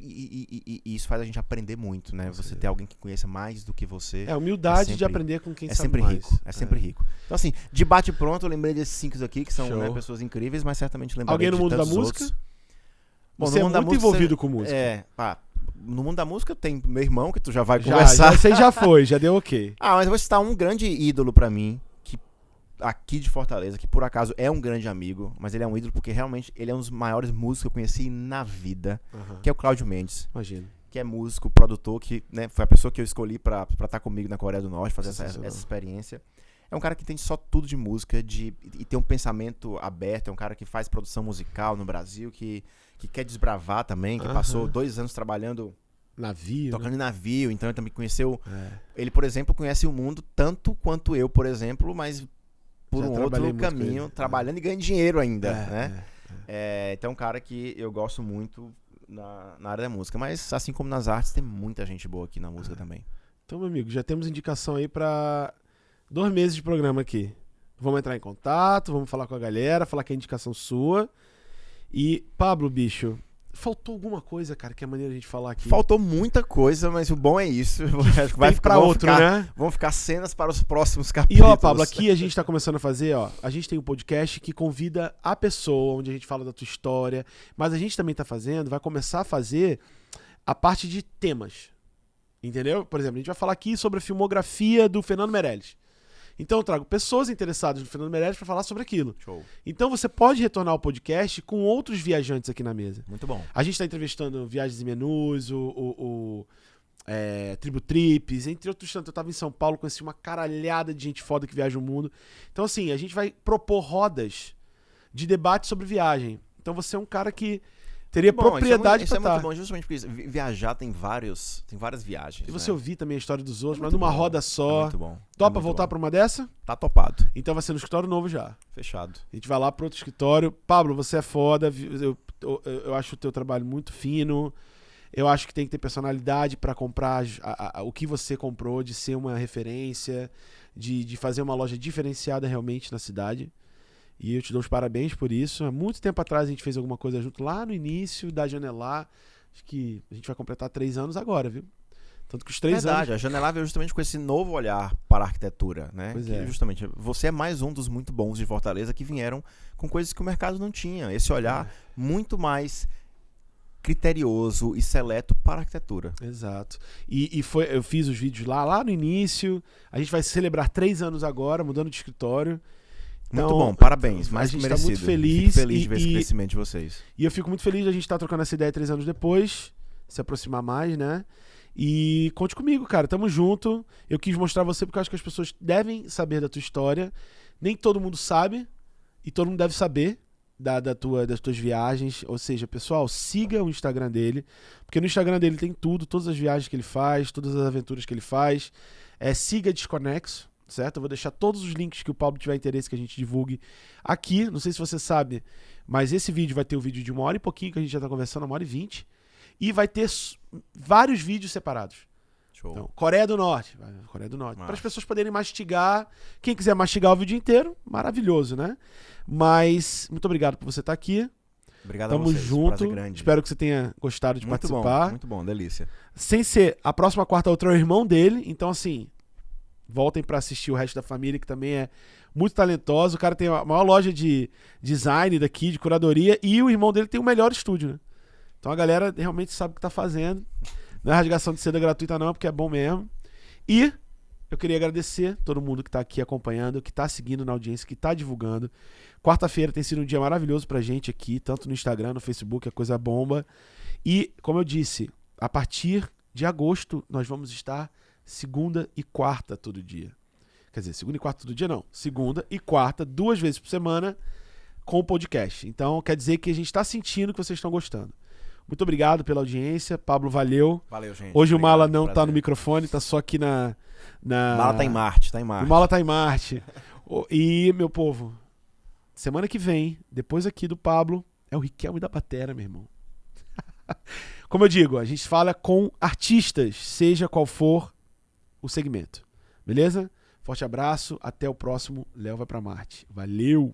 E isso faz a gente aprender muito, né? Você ter alguém que conheça mais do que você. Humildade de aprender com quem sabe mais. É sempre rico. Então, assim, de bate-pronto, eu lembrei desses 5 aqui, que são, né, pessoas incríveis, mas certamente lembrarei Alguém no mundo da música? Outros. Bom, Você é muito envolvido com música. No mundo da música tem meu irmão, que tu já vai conversar. Você já foi, já deu ok. Mas eu vou citar um grande ídolo pra mim, aqui de Fortaleza, que por acaso é um grande amigo, mas ele é um ídolo porque realmente ele é um dos maiores músicos que eu conheci na vida, que é o Cláudio Mendes. Imagino. Que é músico, produtor, que, né, foi a pessoa que eu escolhi pra estar comigo na Coreia do Norte, fazer essa experiência. É um cara que entende só tudo de música e tem um pensamento aberto, é um cara que faz produção musical no Brasil, que quer desbravar também, que passou 2 anos trabalhando... Tocando em navio, então ele também conheceu... Ele, por exemplo, conhece o mundo tanto quanto eu, por exemplo, mas... por um outro caminho, trabalhando e ganhando dinheiro ainda, né? Então é um cara que eu gosto muito na área da música. Mas assim como nas artes, tem muita gente boa aqui na música também. Então, meu amigo, já temos indicação aí pra 2 meses de programa aqui. Vamos entrar em contato, vamos falar com a galera, falar que é indicação sua. E, Pablo, bicho, faltou alguma coisa, cara, que é maneiro a gente falar aqui? Faltou muita coisa, mas o bom é isso. Acho que vai ficar outro, né? Vão ficar cenas para os próximos capítulos. E ó, Pablo, aqui a gente tá começando a fazer, a gente tem um podcast que convida a pessoa, onde a gente fala da tua história, mas a gente também tá fazendo, vai começar a fazer a parte de temas, entendeu? Por exemplo, a gente vai falar aqui sobre a filmografia do Fernando Meirelles. Então eu trago pessoas interessadas no Fernando Meirelles para falar sobre aquilo. Show. Então você pode retornar ao podcast com outros viajantes aqui na mesa. Muito bom. A gente está entrevistando Viagens e Menus, Tribo Trips, entre outros tantos. Eu estava em São Paulo, conheci uma caralhada de gente foda que viaja o mundo. Então assim, a gente vai propor rodas de debate sobre viagem. Então você é um cara que teria propriedade para estar. Isso é muito bom, justamente porque viajar tem várias viagens. E você né? ouvir também a história dos outros, mas numa roda só. É muito bom. Topa voltar para uma dessa? Tá topado. Então vai ser no escritório novo já. Fechado. A gente vai lá pro outro escritório. Pablo, você é foda. Eu acho o teu trabalho muito fino. Eu acho que tem que ter personalidade para comprar o que você comprou, de ser uma referência, de fazer uma loja diferenciada realmente na cidade. E eu te dou os parabéns por isso. Há muito tempo atrás a gente fez alguma coisa junto, lá no início da Janelar. Acho que a gente vai completar 3 anos agora, viu? Tanto que os 3 Verdade, anos... a Janelar veio justamente com esse novo olhar para a arquitetura, né? Pois que é. Justamente, você é mais um dos muito bons de Fortaleza que vieram com coisas que o mercado não tinha. Esse olhar muito mais criterioso e seleto para a arquitetura. Exato. Eu fiz os vídeos lá no início. A gente vai celebrar 3 anos agora, mudando de escritório. Muito Então, bom, parabéns, mais a que gente tá merecido. muito feliz. Fico feliz de ver esse crescimento de vocês. E eu fico muito feliz de a gente estar trocando essa ideia 3 anos depois, se aproximar mais, né? E conte comigo, cara, tamo junto. Eu quis mostrar você porque eu acho que as pessoas devem saber da tua história. Nem todo mundo sabe, e todo mundo deve saber das tuas viagens. Ou seja, pessoal, siga o Instagram dele, porque no Instagram dele tem tudo, todas as viagens que ele faz, todas as aventuras que ele faz. Siga Desconexo, certo? Eu vou deixar todos os links que o Pablo tiver interesse que a gente divulgue aqui. Não sei se você sabe, mas esse vídeo vai ter um vídeo de 1 hora e pouquinho, que a gente já tá conversando, 1h20. E vai ter vários vídeos separados. Show. Então, Coreia do Norte. Para as pessoas poderem mastigar. Quem quiser mastigar o vídeo inteiro, maravilhoso, né? Mas, muito obrigado por você estar aqui. Obrigado Tamo a vocês. junto. Prazer grande. Espero que você tenha gostado de participar. Muito bom, delícia. Sem ser, a próxima quarta outra é o irmão dele. Então, assim, voltem para assistir o resto da família, que também é muito talentoso. O cara tem a maior loja de design daqui, de curadoria. E o irmão dele tem o melhor estúdio, né? Então a galera realmente sabe o que tá fazendo. Não é rasgação de seda gratuita não, porque é bom mesmo. E eu queria agradecer todo mundo que tá aqui acompanhando, que tá seguindo na audiência, que tá divulgando. Quarta-feira tem sido um dia maravilhoso pra gente aqui, tanto no Instagram, no Facebook, a coisa bomba. E, como eu disse, a partir de agosto nós vamos estar segunda e quarta todo dia. Quer dizer, segunda e quarta todo dia não. Segunda e quarta, 2 vezes por semana com o podcast. Então quer dizer que a gente tá sentindo que vocês estão gostando. Muito obrigado pela audiência. Pablo, valeu. Valeu, gente. Hoje obrigado, o Mala não prazer. tá no microfone, tá só aqui na... O Mala tá em Marte, O Mala tá em Marte. E, meu povo, semana que vem, depois aqui do Pablo, é o Riquelme da Batera, meu irmão. Como eu digo, a gente fala com artistas, seja qual for o segmento. Beleza? Forte abraço, até o próximo Léo Vai Pra Marte. Valeu!